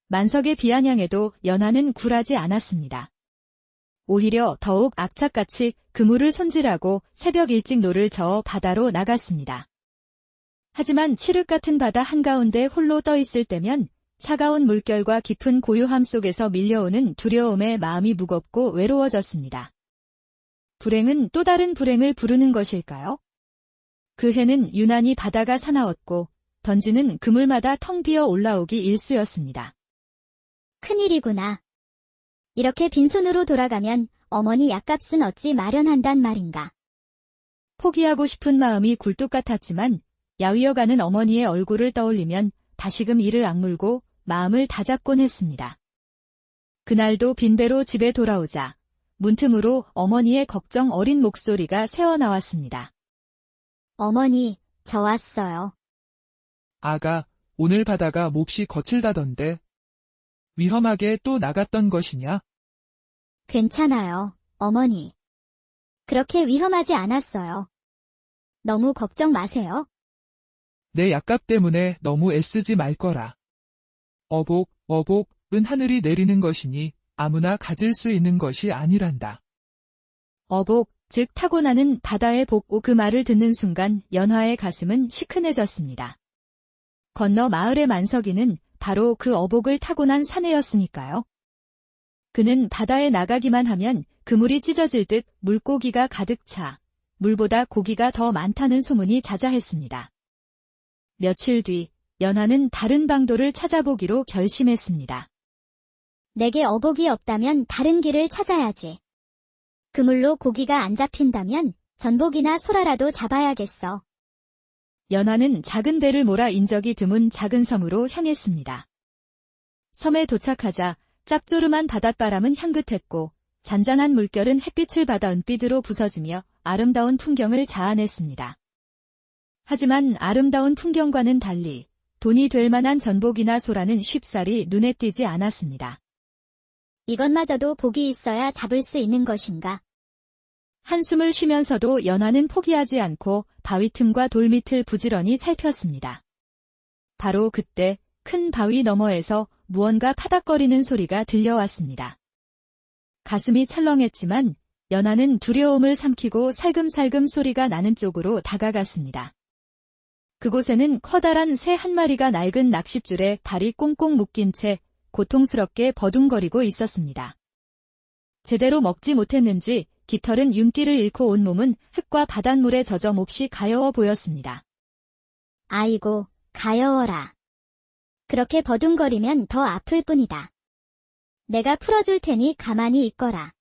만석의 비아냥에도 연하는 굴하지 않았습니다. 오히려 더욱 악착같이 그물을 손질하고 새벽 일찍 노를 저어 바다로 나갔습니다. 하지만 칠흑 같은 바다 한가운데 홀로 떠 있을 때면 차가운 물결과 깊은 고요함 속에서 밀려오는 두려움에 마음이 무겁고 외로워졌습니다. 불행은 또 다른 불행을 부르는 것일까요? 그 해는 유난히 바다가 사나웠고 던지는 그물마다 텅 비어 올라오기 일쑤였습니다. 큰일이구나. 이렇게 빈손으로 돌아가면 어머니 약값은 어찌 마련한단 말인가. 포기하고 싶은 마음이 굴뚝 같았지만 야위어가는 어머니의 얼굴을 떠올리면 다시금 이를 악물고 마음을 다잡곤 했습니다. 그날도 빈배로 집에 돌아오자 문틈으로 어머니의 걱정 어린 목소리가 새어나왔습니다. 어머니, 저 왔어요. 아가, 오늘 바다가 몹시 거칠다던데. 위험하게 또 나갔던 것이냐? 괜찮아요, 어머니. 그렇게 위험하지 않았어요. 너무 걱정 마세요. 내 약값 때문에 너무 애쓰지 말 거라. 어복은 하늘이 내리는 것이니 아무나 가질 수 있는 것이 아니란다. 어복, 즉 타고나는 바다의 복오 그 말을 듣는 순간 연화의 가슴은 시큰해졌습니다. 건너 마을의 만석이는 바로 그 어복을 타고난 사내였으니까요. 그는 바다에 나가기만 하면 그물이 찢어질 듯 물고기가 가득 차 물보다 고기가 더 많다는 소문이 자자했습니다. 며칠 뒤 연하는 다른 방도를 찾아보기로 결심했습니다. 내게 어복이 없다면 다른 길을 찾아야지. 그물로 고기가 안 잡힌다면 전복이나 소라라도 잡아야겠어. 연하는 작은 배를 몰아 인적이 드문 작은 섬으로 향했습니다. 섬에 도착하자 짭조름한 바닷바람은 향긋했고 잔잔한 물결은 햇빛을 받아 은빛으로 부서지며 아름다운 풍경을 자아냈습니다. 하지만 아름다운 풍경과는 달리 돈이 될 만한 전복이나 소라는 쉽사리 눈에 띄지 않았습니다. 이것마저도 복이 있어야 잡을 수 있는 것인가? 한숨을 쉬면서도 연하는 포기하지 않고 바위 틈과 돌 밑을 부지런히 살폈습니다. 바로 그때 큰 바위 너머에서 무언가 파닥거리는 소리가 들려왔습니다. 가슴이 철렁했지만 연하는 두려움을 삼키고 살금살금 소리가 나는 쪽으로 다가갔습니다. 그곳에는 커다란 새 한 마리가 낡은 낚싯줄에 발이 꽁꽁 묶인 채 고통스럽게 버둥거리고 있었습니다. 제대로 먹지 못했는지 깃털은 윤기를 잃고 온몸은 흙과 바닷물에 젖어 몹시 가여워 보였습니다. 아이고, 가여워라. 그렇게 버둥거리면 더 아플 뿐이다. 내가 풀어줄 테니 가만히 있거라.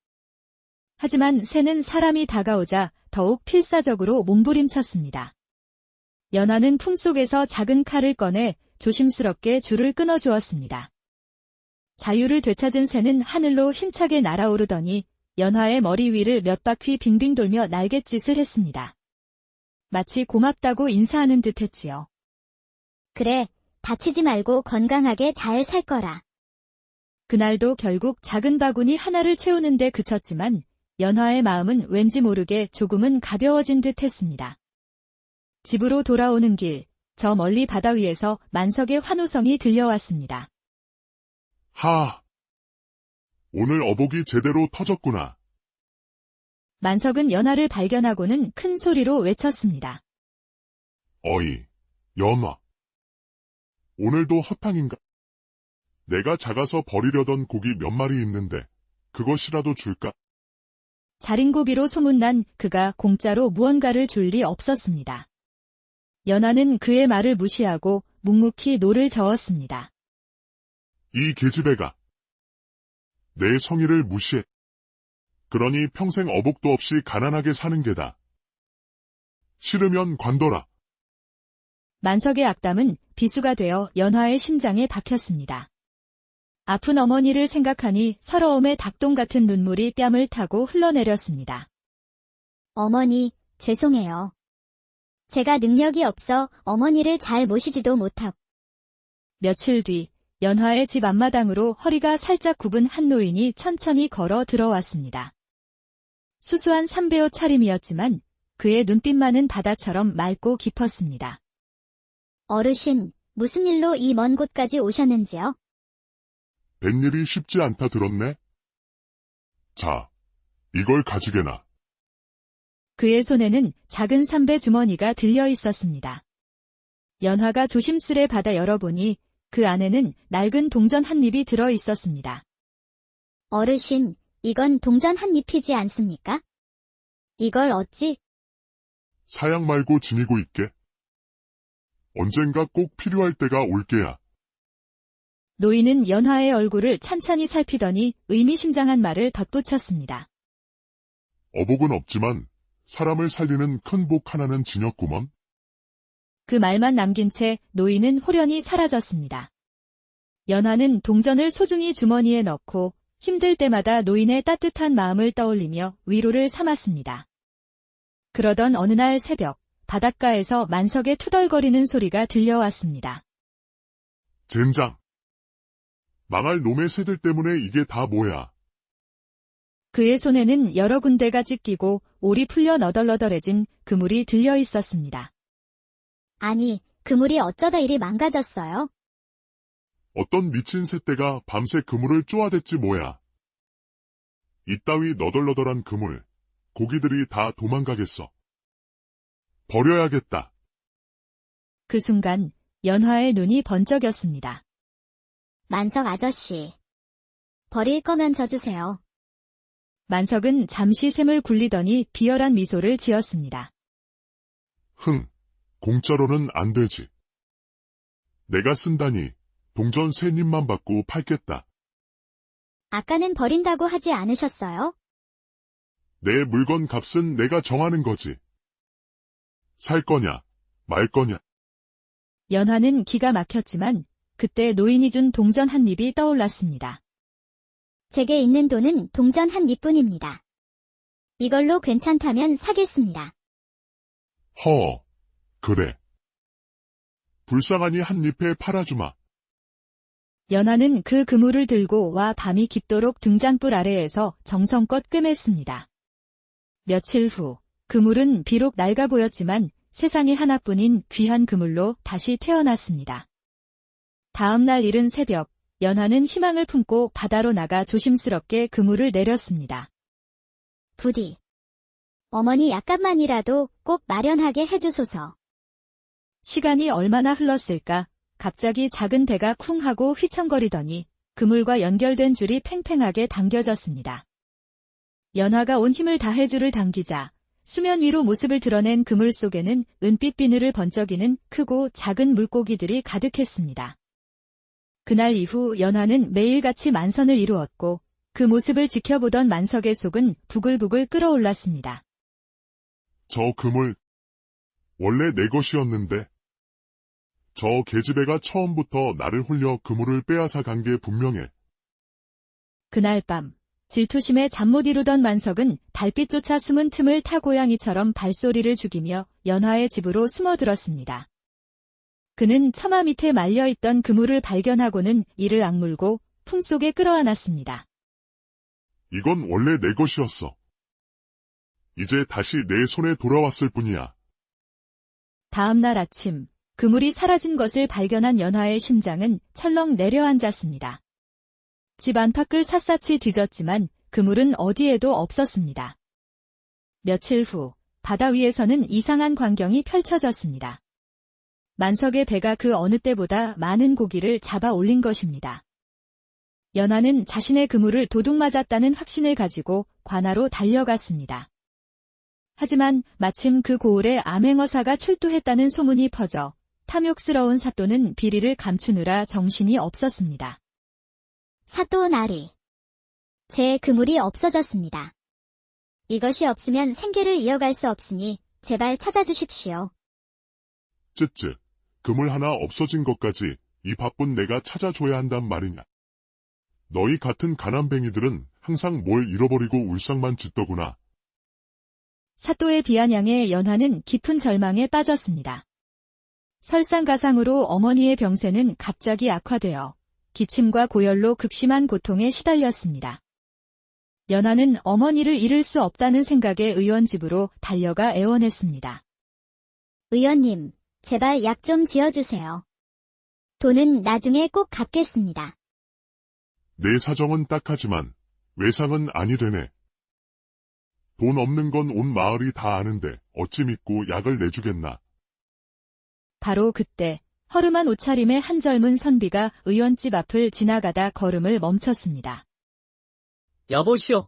하지만 새는 사람이 다가오자 더욱 필사적으로 몸부림쳤습니다. 연하는 품속에서 작은 칼을 꺼내 조심스럽게 줄을 끊어주었습니다. 자유를 되찾은 새는 하늘로 힘차게 날아오르더니 연화의 머리 위를 몇 바퀴 빙빙 돌며 날갯짓을 했습니다. 마치 고맙다고 인사하는 듯 했지요. 그래, 다치지 말고 건강하게 잘 살 거라. 그날도 결국 작은 바구니 하나를 채우는데 그쳤지만 연화의 마음은 왠지 모르게 조금은 가벼워진 듯 했습니다. 집으로 돌아오는 길, 저 멀리 바다 위에서 만석의 환호성이 들려왔습니다. 하! 오늘 어복이 제대로 터졌구나. 만석은 연하를 발견하고는 큰 소리로 외쳤습니다. 어이, 연화. 오늘도 허탕인가? 내가 작아서 버리려던 고기 몇 마리 있는데 그것이라도 줄까? 자린고비로 소문난 그가 공짜로 무언가를 줄 리 없었습니다. 연하는 그의 말을 무시하고 묵묵히 노를 저었습니다. 이 계집애가 내 성의를 무시해. 그러니 평생 어복도 없이 가난하게 사는 게다. 싫으면 관둬라. 만석의 악담은 비수가 되어 연화의 심장에 박혔습니다. 아픈 어머니를 생각하니 서러움에 닭똥 같은 눈물이 뺨을 타고 흘러내렸습니다. 어머니, 죄송해요. 제가 능력이 없어 어머니를 잘 모시지도 못하고. 며칠 뒤 연화의 집 앞마당으로 허리가 살짝 굽은 한 노인이 천천히 걸어 들어왔습니다. 수수한 삼배옷 차림이었지만 그의 눈빛만은 바다처럼 맑고 깊었습니다. 어르신, 무슨 일로 이 먼 곳까지 오셨는지요? 뱃일이 쉽지 않다 들었네? 자, 이걸 가지게나. 그의 손에는 작은 삼배 주머니가 들려 있었습니다. 연화가 조심스레 받아 열어보니 그 안에는 낡은 동전 한 입이 들어 있었습니다. 어르신, 이건 동전 한 잎이지 않습니까? 이걸 어찌? 사양 말고 지니고 있게. 언젠가 꼭 필요할 때가 올 게야. 노인은 연화의 얼굴을 찬찬히 살피더니 의미심장한 말을 덧붙였습니다. 어복은 없지만 사람을 살리는 큰 복 하나는 지녔구먼. 그 말만 남긴 채 노인은 홀연히 사라졌습니다. 연화는 동전을 소중히 주머니에 넣고 힘들 때마다 노인의 따뜻한 마음을 떠올리며 위로를 삼았습니다. 그러던 어느 날 새벽, 바닷가에서 만석의 투덜거리는 소리가 들려왔습니다. 젠장. 망할 놈의 새들 때문에 이게 다 뭐야. 그의 손에는 여러 군데가 찢기고 올이 풀려 너덜너덜해진 그물이 들려 있었습니다. 아니, 그물이 어쩌다 이리 망가졌어요? 어떤 미친 새떼가 밤새 그물을 쪼아댔지 뭐야. 이따위 너덜너덜한 그물, 고기들이 다 도망가겠어. 버려야겠다. 그 순간 연화의 눈이 번쩍였습니다. 만석 아저씨. 버릴 거면 져주세요. 만석은 잠시 샘을 굴리더니 비열한 미소를 지었습니다. 흥, 공짜로는 안 되지. 내가 쓴다니 동전 세 입만 받고 팔겠다. 아까는 버린다고 하지 않으셨어요? 내 물건 값은 내가 정하는 거지. 살 거냐, 말 거냐. 연화는 기가 막혔지만 그때 노인이 준 동전 한 입이 떠올랐습니다. 제게 있는 돈은 동전 한 잎뿐입니다. 이걸로 괜찮다면 사겠습니다. 허, 그래. 불쌍하니 한 잎에 팔아주마. 연화는 그 그물을 들고 와 밤이 깊도록 등잔불 아래에서 정성껏 꿰맸습니다. 며칠 후, 그물은 비록 낡아 보였지만 세상에 하나뿐인 귀한 그물로 다시 태어났습니다. 다음 날 이른 새벽, 연화는 희망을 품고 바다로 나가 조심스럽게 그물을 내렸습니다. 부디. 어머니 약간만이라도 꼭 마련하게 해주소서. 시간이 얼마나 흘렀을까? 갑자기 작은 배가 쿵 하고 휘청거리더니 그물과 연결된 줄이 팽팽하게 당겨졌습니다. 연화가 온 힘을 다해 줄을 당기자 수면 위로 모습을 드러낸 그물 속에는 은빛 비늘을 번쩍이는 크고 작은 물고기들이 가득했습니다. 그날 이후 연화는 매일같이 만선을 이루었고 그 모습을 지켜보던 만석의 속은 부글부글 끓어올랐습니다. 저 그물, 원래 내 것이었는데. 저 계집애가 처음부터 나를 홀려 그물을 빼앗아 간 게 분명해. 그날 밤, 질투심에 잠 못 이루던 만석은 달빛조차 숨은 틈을 타 고양이처럼 발소리를 죽이며 연화의 집으로 숨어들었습니다. 그는 처마 밑에 말려있던 그물을 발견하고는 이를 악물고 품속에 끌어안았습니다. 이건 원래 내 것이었어. 이제 다시 내 손에 돌아왔을 뿐이야. 다음 날 아침, 그물이 사라진 것을 발견한 연화의 심장은 철렁 내려앉았습니다. 집 안팎을 샅샅이 뒤졌지만 그물은 어디에도 없었습니다. 며칠 후, 바다 위에서는 이상한 광경이 펼쳐졌습니다. 만석의 배가 그 어느 때보다 많은 고기를 잡아 올린 것입니다. 연화는 자신의 그물을 도둑 맞았다는 확신을 가지고 관하로 달려갔습니다. 하지만 마침 그 고을에 암행어사가 출두했다는 소문이 퍼져 탐욕스러운 사또는 비리를 감추느라 정신이 없었습니다. 사또 나리. 제 그물이 없어졌습니다. 이것이 없으면 생계를 이어갈 수 없으니 제발 찾아주십시오. 쯔쯔, 그물 하나 없어진 것까지 이 바쁜 내가 찾아줘야 한단 말이냐. 너희 같은 가난뱅이들은 항상 뭘 잃어버리고 울상만 짓더구나. 사또의 비아냥에 연하는 깊은 절망에 빠졌습니다. 설상가상으로 어머니의 병세는 갑자기 악화되어 기침과 고열로 극심한 고통에 시달렸습니다. 연하는 어머니를 잃을 수 없다는 생각에 의원 집으로 달려가 애원했습니다. 의원님, 제발 약 좀 지어주세요. 돈은 나중에 꼭 갚겠습니다. 내 사정은 딱하지만 외상은 아니 되네. 돈 없는 건 온 마을이 다 아는데 어찌 믿고 약을 내주겠나. 바로 그때 허름한 옷차림의 한 젊은 선비가 의원집 앞을 지나가다 걸음을 멈췄습니다. 여보시오.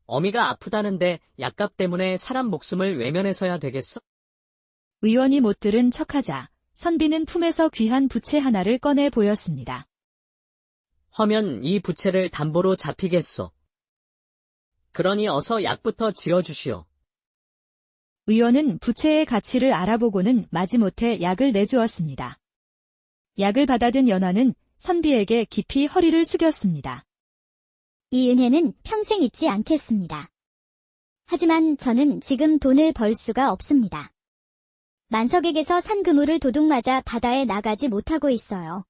어미가 아프다는데 약값 때문에 사람 목숨을 외면해서야 되겠어? 의원이 못 들은 척하자 선비는 품에서 귀한 부채 하나를 꺼내 보였습니다. 허면 이 부채를 담보로 잡히겠소. 그러니 어서 약부터 지어주시오. 의원은 부채의 가치를 알아보고는 마지못해 약을 내주었습니다. 약을 받아든 연하는 선비에게 깊이 허리를 숙였습니다. 이 은혜는 평생 잊지 않겠습니다. 하지만 저는 지금 돈을 벌 수가 없습니다. 만석에게서 산 그물을 도둑맞아 바다에 나가지 못하고 있어요.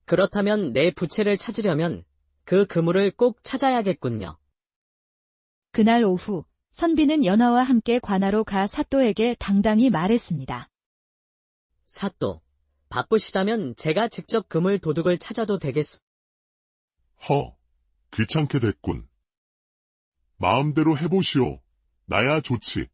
그렇다면 내 부채를 찾으려면 그 그물을 꼭 찾아야겠군요. 그날 오후 선비는 연하와 함께 관하로 가 사또에게 당당히 말했습니다. 사또, 바쁘시다면 제가 직접 그물 도둑을 찾아도 되겠소? 귀찮게 됐군. 마음대로 해보시오. 나야 좋지.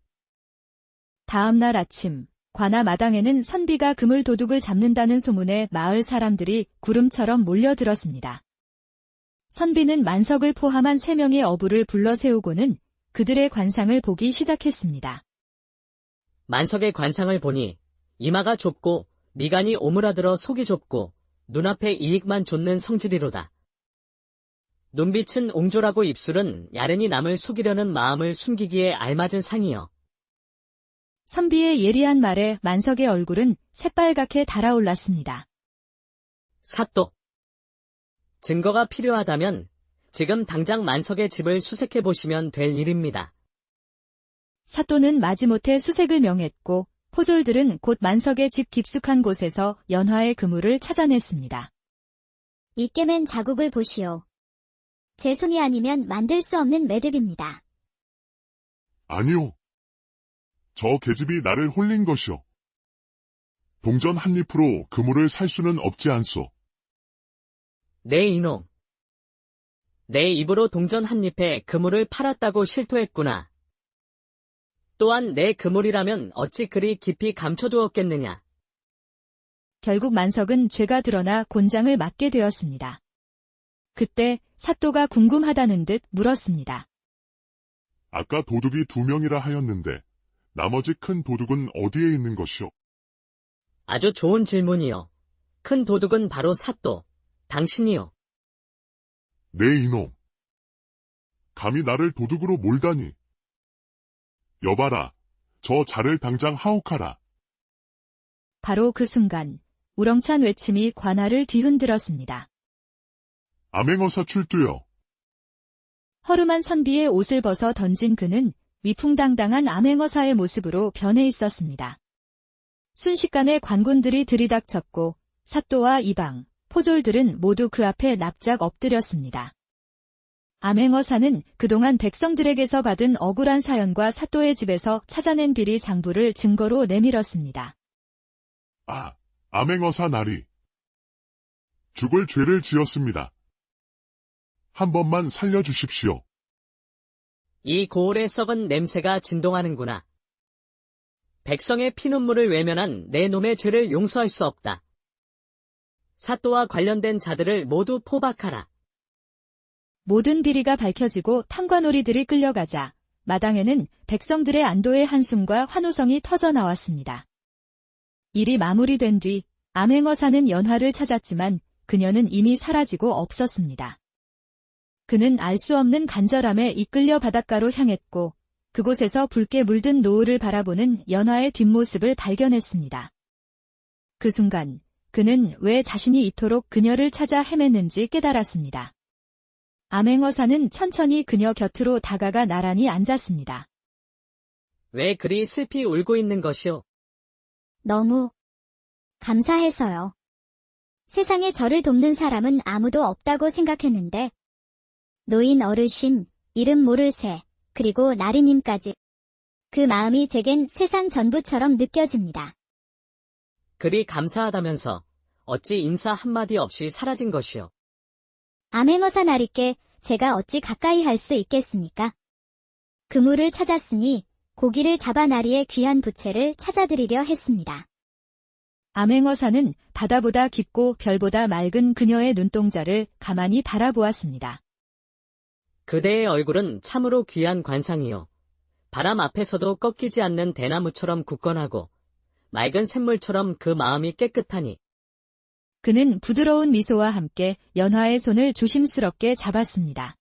다음 날 아침 관아 마당에는 선비가 그물 도둑을 잡는다는 소문에 마을 사람들이 구름처럼 몰려들었습니다. 선비는 만석을 포함한 3명의 어부를 불러 세우고는 그들의 관상을 보기 시작했습니다. 만석의 관상을 보니 이마가 좁고 미간이 오므라들어 속이 좁고 눈앞에 이익만 좇는 성질이로다. 눈빛은 옹졸하고 입술은 야른히 남을 속이려는 마음을 숨기기에 알맞은 상이여. 선비의 예리한 말에 만석의 얼굴은 새빨갛게 달아올랐습니다. 사또. 증거가 필요하다면 지금 당장 만석의 집을 수색해 보시면 될 일입니다. 사또는 마지못해 수색을 명했고 포졸들은 곧 만석의 집 깊숙한 곳에서 연화의 그물을 찾아냈습니다. 이 깨맨 자국을 보시오. 제 손이 아니면 만들 수 없는 매듭입니다. 아니요. 저 계집이 나를 홀린 것이오. 동전 한 잎으로 그물을 살 수는 없지 않소. 네 이놈. 내 입으로 동전 한 잎에 그물을 팔았다고 실토했구나. 또한 내 그물이라면 어찌 그리 깊이 감춰두었겠느냐. 결국 만석은 죄가 드러나 곤장을 맞게 되었습니다. 그때 사또가 궁금하다는 듯 물었습니다. 아까 도둑이 2명이라 하였는데 나머지 큰 도둑은 어디에 있는 것이오? 아주 좋은 질문이요. 큰 도둑은 바로 사또, 당신이요. 네 이놈. 감히 나를 도둑으로 몰다니. 여봐라. 저 자를 당장 하옥하라. 바로 그 순간 우렁찬 외침이 관아를 뒤흔들었습니다. 암행어사 출두여. 허름한 선비의 옷을 벗어 던진 그는 위풍당당한 암행어사의 모습으로 변해 있었습니다. 순식간에 관군들이 들이닥쳤고 사또와 이방, 포졸들은 모두 그 앞에 납작 엎드렸습니다. 암행어사는 그동안 백성들에게서 받은 억울한 사연과 사또의 집에서 찾아낸 비리 장부를 증거로 내밀었습니다. 암행어사 나리. 죽을 죄를 지었습니다. 한 번만 살려주십시오. 이 고을의 썩은 냄새가 진동하는구나. 백성의 피눈물을 외면한 내 놈의 죄를 용서할 수 없다. 사또와 관련된 자들을 모두 포박하라. 모든 비리가 밝혀지고 탐관오리들이 끌려가자 마당에는 백성들의 안도의 한숨과 환호성이 터져 나왔습니다. 일이 마무리된 뒤 암행어 사는 연화를 찾았지만 그녀는 이미 사라지고 없었습니다. 그는 알 수 없는 간절함에 이끌려 바닷가로 향했고 그곳에서 붉게 물든 노을을 바라보는 연화의 뒷모습을 발견했습니다. 그 순간 그는 왜 자신이 이토록 그녀를 찾아 헤맸는지 깨달았습니다. 암행어사는 천천히 그녀 곁으로 다가가 나란히 앉았습니다. 왜 그리 슬피 울고 있는 것이오? 너무 감사해서요. 세상에 저를 돕는 사람은 아무도 없다고 생각했는데 노인 어르신, 이름 모를 새, 그리고 나리님까지 그 마음이 제겐 세상 전부처럼 느껴집니다. 그리 감사하다면서 어찌 인사 한마디 없이 사라진 것이오? 암행어사 나리께 제가 어찌 가까이 할 수 있겠습니까? 그물을 찾았으니 고기를 잡아 나리의 귀한 부채를 찾아드리려 했습니다. 암행어사는 바다보다 깊고 별보다 맑은 그녀의 눈동자를 가만히 바라보았습니다. 그대의 얼굴은 참으로 귀한 관상이요. 바람 앞에서도 꺾이지 않는 대나무처럼 굳건하고 맑은 샘물처럼 그 마음이 깨끗하니. 그는 부드러운 미소와 함께 연화의 손을 조심스럽게 잡았습니다.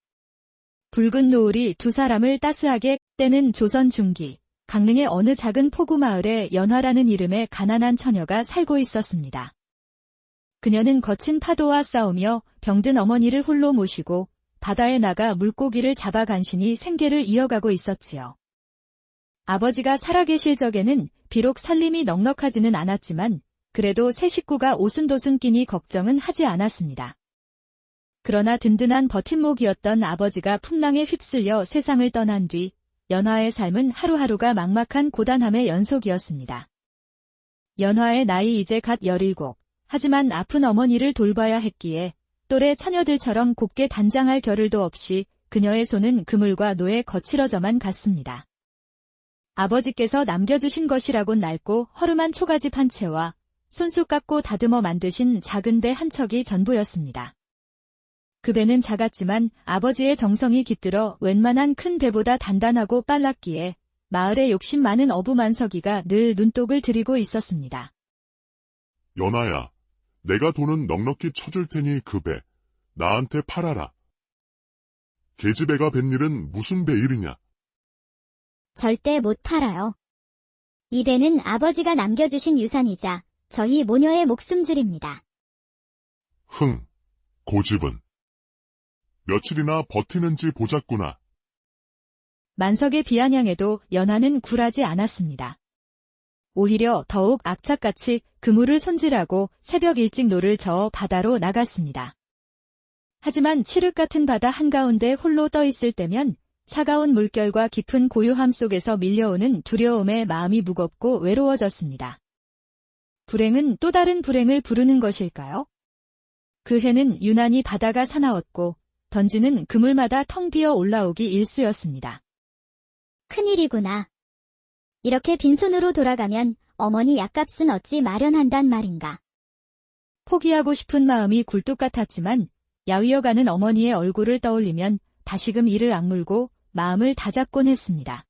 붉은 노을이 두 사람을 따스하게 때는 조선 중기, 강릉의 어느 작은 포구 마을에 연화라는 이름의 가난한 처녀가 살고 있었습니다. 그녀는 거친 파도와 싸우며 병든 어머니를 홀로 모시고 바다에 나가 물고기를 잡아 간신히 생계를 이어가고 있었지요. 아버지가 살아계실 적에는 비록 살림이 넉넉하지는 않았지만 그래도 세 식구가 오순도순 끼니 걱정은 하지 않았습니다. 그러나 든든한 버팀목이었던 아버지가 풍랑에 휩쓸려 세상을 떠난 뒤 연화의 삶은 하루하루가 막막한 고단함의 연속이었습니다. 연화의 나이 이제 갓 17, 하지만 아픈 어머니를 돌봐야 했기에 또래 처녀들처럼 곱게 단장할 겨를도 없이 그녀의 손은 그물과 노에 거칠어져만 갔습니다. 아버지께서 남겨주신 것이라곤 낡고 허름한 초가집 한 채와 손수 깎고 다듬어 만드신 작은 배 한 척이 전부였습니다. 그 배는 작았지만 아버지의 정성이 깃들어 웬만한 큰 배보다 단단하고 빨랐기에 마을에 욕심 많은 어부 만석이가 늘 눈독을 들이고 있었습니다. 연아야, 내가 돈은 넉넉히 쳐줄 테니 그 배, 나한테 팔아라. 계집애가 뱃 일은 무슨 배 일이냐? 절대 못 팔아요. 이 배는 아버지가 남겨주신 유산이자 저희 모녀의 목숨줄입니다. 흥, 고집은. 며칠이나 버티는지 보자꾸나. 만석의 비아냥에도 연화는 굴하지 않았습니다. 오히려 더욱 악착같이 그물을 손질하고 새벽 일찍 노를 저어 바다로 나갔습니다. 하지만 칠흑 같은 바다 한가운데 홀로 떠 있을 때면 차가운 물결과 깊은 고요함 속에서 밀려오는 두려움에 마음이 무겁고 외로워졌습니다. 불행은 또 다른 불행을 부르는 것일까요? 그 해는 유난히 바다가 사나웠고 던지는 그물마다 텅 비어 올라오기 일쑤였습니다. 큰일이구나. 이렇게 빈손으로 돌아가면 어머니 약값은 어찌 마련한단 말인가. 포기하고 싶은 마음이 굴뚝 같았지만 야위어가는 어머니의 얼굴을 떠올리면 다시금 이를 악물고 마음을 다잡곤 했습니다.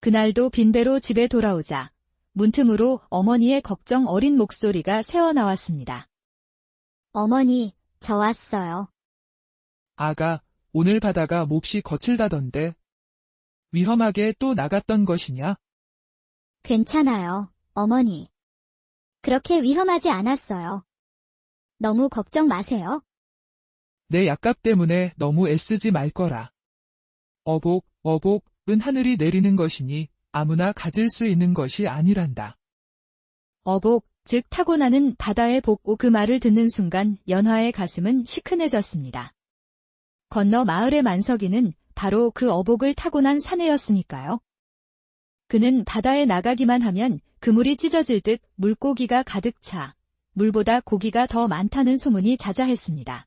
그날도 빈배로 집에 돌아오자 문틈으로 어머니의 걱정 어린 목소리가 새어나왔습니다. 어머니, 저 왔어요. 아가, 오늘 바다가 몹시 거칠다던데. 위험하게 또 나갔던 것이냐? 괜찮아요, 어머니. 그렇게 위험하지 않았어요. 너무 걱정 마세요. 내 약값 때문에 너무 애쓰지 말 거라. 어복은 하늘이 내리는 것이니 아무나 가질 수 있는 것이 아니란다. 어복, 즉 타고나는 바다의 복오 그 말을 듣는 순간 연화의 가슴은 시큰해졌습니다. 건너 마을의 만석이는 바로 그 어복을 타고난 사내였으니까요. 그는 바다에 나가기만 하면 그물이 찢어질 듯 물고기가 가득 차 물보다 고기가 더 많다는 소문이 자자했습니다.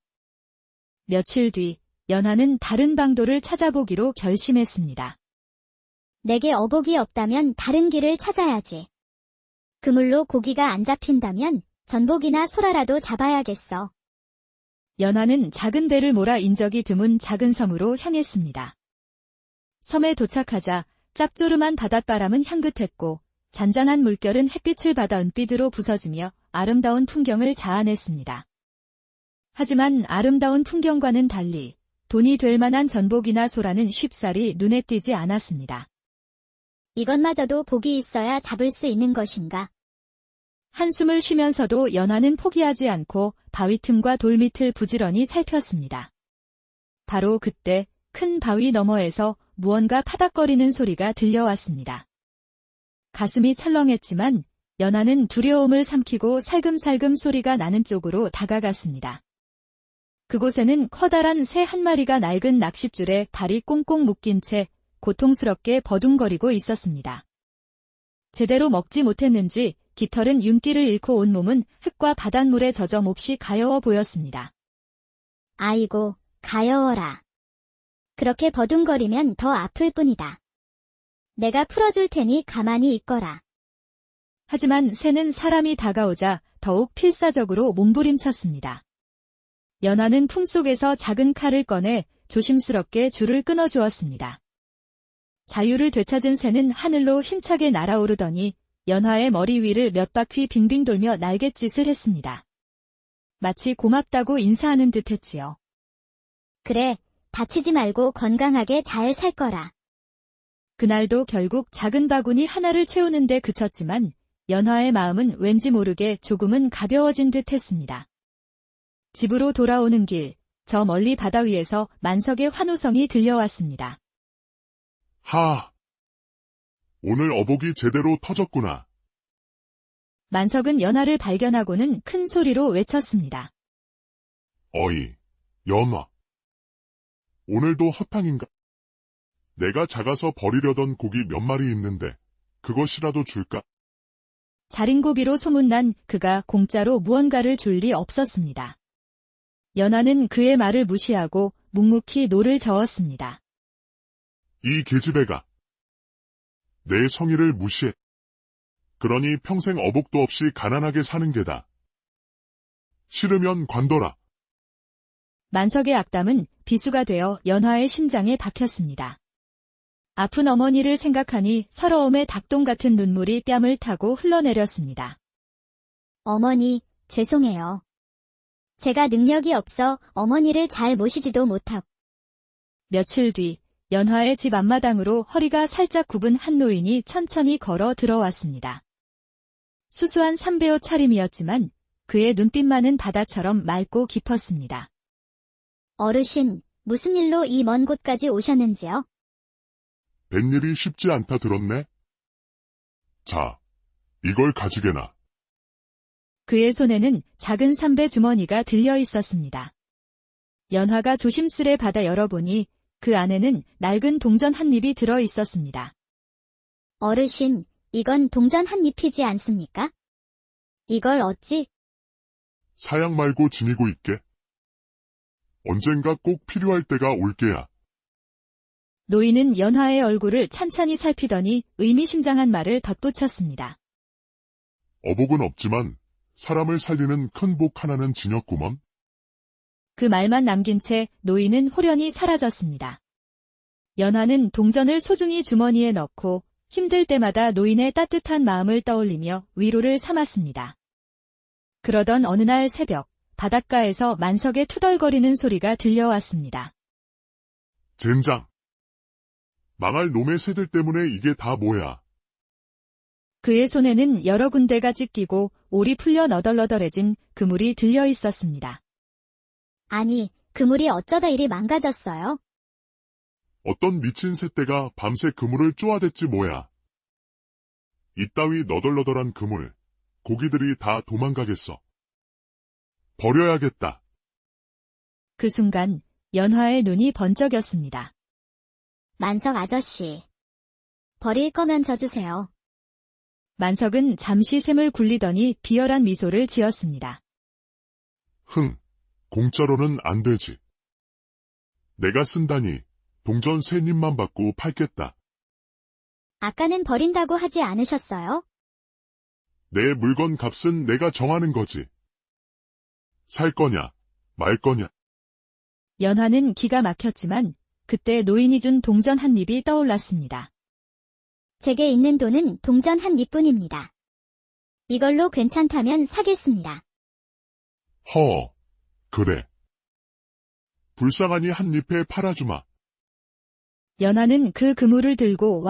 며칠 뒤 연화는 다른 방도를 찾아보기로 결심했습니다. 내게 어복이 없다면 다른 길을 찾아야지. 그물로 고기가 안 잡힌다면 전복이나 소라라도 잡아야겠어. 연화는 작은 배를 몰아 인적이 드문 작은 섬으로 향했습니다. 섬에 도착하자 짭조름한 바닷바람은 향긋했고 잔잔한 물결은 햇빛을 받아 은빛으로 부서지며 아름다운 풍경을 자아냈습니다. 하지만 아름다운 풍경과는 달리 돈이 될 만한 전복이나 소라는 쉽사리 눈에 띄지 않았습니다. 이것마저도 복이 있어야 잡을 수 있는 것인가? 한숨을 쉬면서도 연화는 포기하지 않고 바위 틈과 돌 밑을 부지런히 살폈습니다. 바로 그때 큰 바위 너머에서 무언가 파닥거리는 소리가 들려왔습니다. 가슴이 철렁했지만 연화는 두려움을 삼키고 살금살금 소리가 나는 쪽으로 다가갔습니다. 그곳에는 커다란 새 한 마리가 낡은 낚싯줄에 발이 꽁꽁 묶인 채 고통스럽게 버둥거리고 있었습니다. 제대로 먹지 못했는지 깃털은 윤기를 잃고 온몸은 흙과 바닷물에 젖어 몹시 가여워 보였습니다. 아이고, 가여워라. 그렇게 버둥거리면 더 아플 뿐이다. 내가 풀어줄 테니 가만히 있거라. 하지만 새는 사람이 다가오자 더욱 필사적으로 몸부림쳤습니다. 연화는 품속에서 작은 칼을 꺼내 조심스럽게 줄을 끊어주었습니다. 자유를 되찾은 새는 하늘로 힘차게 날아오르더니 연화의 머리 위를 몇 바퀴 빙빙 돌며 날갯짓을 했습니다. 마치 고맙다고 인사하는 듯 했지요. 그래, 다치지 말고 건강하게 잘 살 거라. 그날도 결국 작은 바구니 하나를 채우는데 그쳤지만 연화의 마음은 왠지 모르게 조금은 가벼워진 듯 했습니다. 집으로 돌아오는 길, 저 멀리 바다 위에서 만석의 환호성이 들려왔습니다. 하! 오늘 어복이 제대로 터졌구나. 만석은 연화를 발견하고는 큰 소리로 외쳤습니다. 어이, 연화. 오늘도 허탕인가? 내가 작아서 버리려던 고기 몇 마리 있는데 그것이라도 줄까? 자린고비로 소문난 그가 공짜로 무언가를 줄 리 없었습니다. 연화는 그의 말을 무시하고 묵묵히 노를 저었습니다. 이 계집애가 내 성의를 무시해. 그러니 평생 어복도 없이 가난하게 사는 게다. 싫으면 관둬라. 만석의 악담은 비수가 되어 연화의 심장에 박혔습니다. 아픈 어머니를 생각하니 서러움의 닭똥 같은 눈물이 뺨을 타고 흘러내렸습니다. 어머니, 죄송해요. 제가 능력이 없어 어머니를 잘 모시지도 못하고. 며칠 뒤 연화의 집 앞마당으로 허리가 살짝 굽은 한 노인이 천천히 걸어 들어왔습니다. 수수한 삼배옷 차림이었지만 그의 눈빛만은 바다처럼 맑고 깊었습니다. 어르신, 무슨 일로 이 먼 곳까지 오셨는지요? 뱃일이 쉽지 않다 들었네? 자, 이걸 가지게나. 그의 손에는 작은 삼배 주머니가 들려 있었습니다. 연화가 조심스레 받아 열어보니 그 안에는 낡은 동전 한 입이 들어 있었습니다. 어르신, 이건 동전 한 잎이지 않습니까? 이걸 어찌? 사양 말고 지니고 있게. 언젠가 꼭 필요할 때가 올 게야. 노인은 연화의 얼굴을 찬찬히 살피더니 의미심장한 말을 덧붙였습니다. 어복은 없지만 사람을 살리는 큰 복 하나는 지녔구먼. 그 말만 남긴 채 노인은 홀연히 사라졌습니다. 연화는 동전을 소중히 주머니에 넣고 힘들 때마다 노인의 따뜻한 마음을 떠올리며 위로를 삼았습니다. 그러던 어느 날 새벽, 바닷가에서 만석의 투덜거리는 소리가 들려왔습니다. 젠장! 망할 놈의 새들 때문에 이게 다 뭐야? 그의 손에는 여러 군데가 찢기고 올이 풀려 너덜너덜해진 그물이 들려 있었습니다. 아니, 그물이 어쩌다 이리 망가졌어요? 어떤 미친 새떼가 밤새 그물을 쪼아댔지 뭐야. 이따위 너덜너덜한 그물, 고기들이 다 도망가겠어. 버려야겠다. 그 순간 연화의 눈이 번쩍였습니다. 만석 아저씨. 버릴 거면 져주세요. 만석은 잠시 샘을 굴리더니 비열한 미소를 지었습니다. 흥, 공짜로는 안 되지. 내가 쓴다니 동전 세 입만 받고 팔겠다. 아까는 버린다고 하지 않으셨어요? 내 물건 값은 내가 정하는 거지. 살 거냐, 말 거냐. 연화는 기가 막혔지만 그때 노인이 준 동전 한 입이 떠올랐습니다. 제게 있는 돈은 동전 한 잎뿐입니다. 이걸로 괜찮다면 사겠습니다. 허, 그래. 불쌍하니 한 잎에 팔아주마. 연하는 그 그물을 들고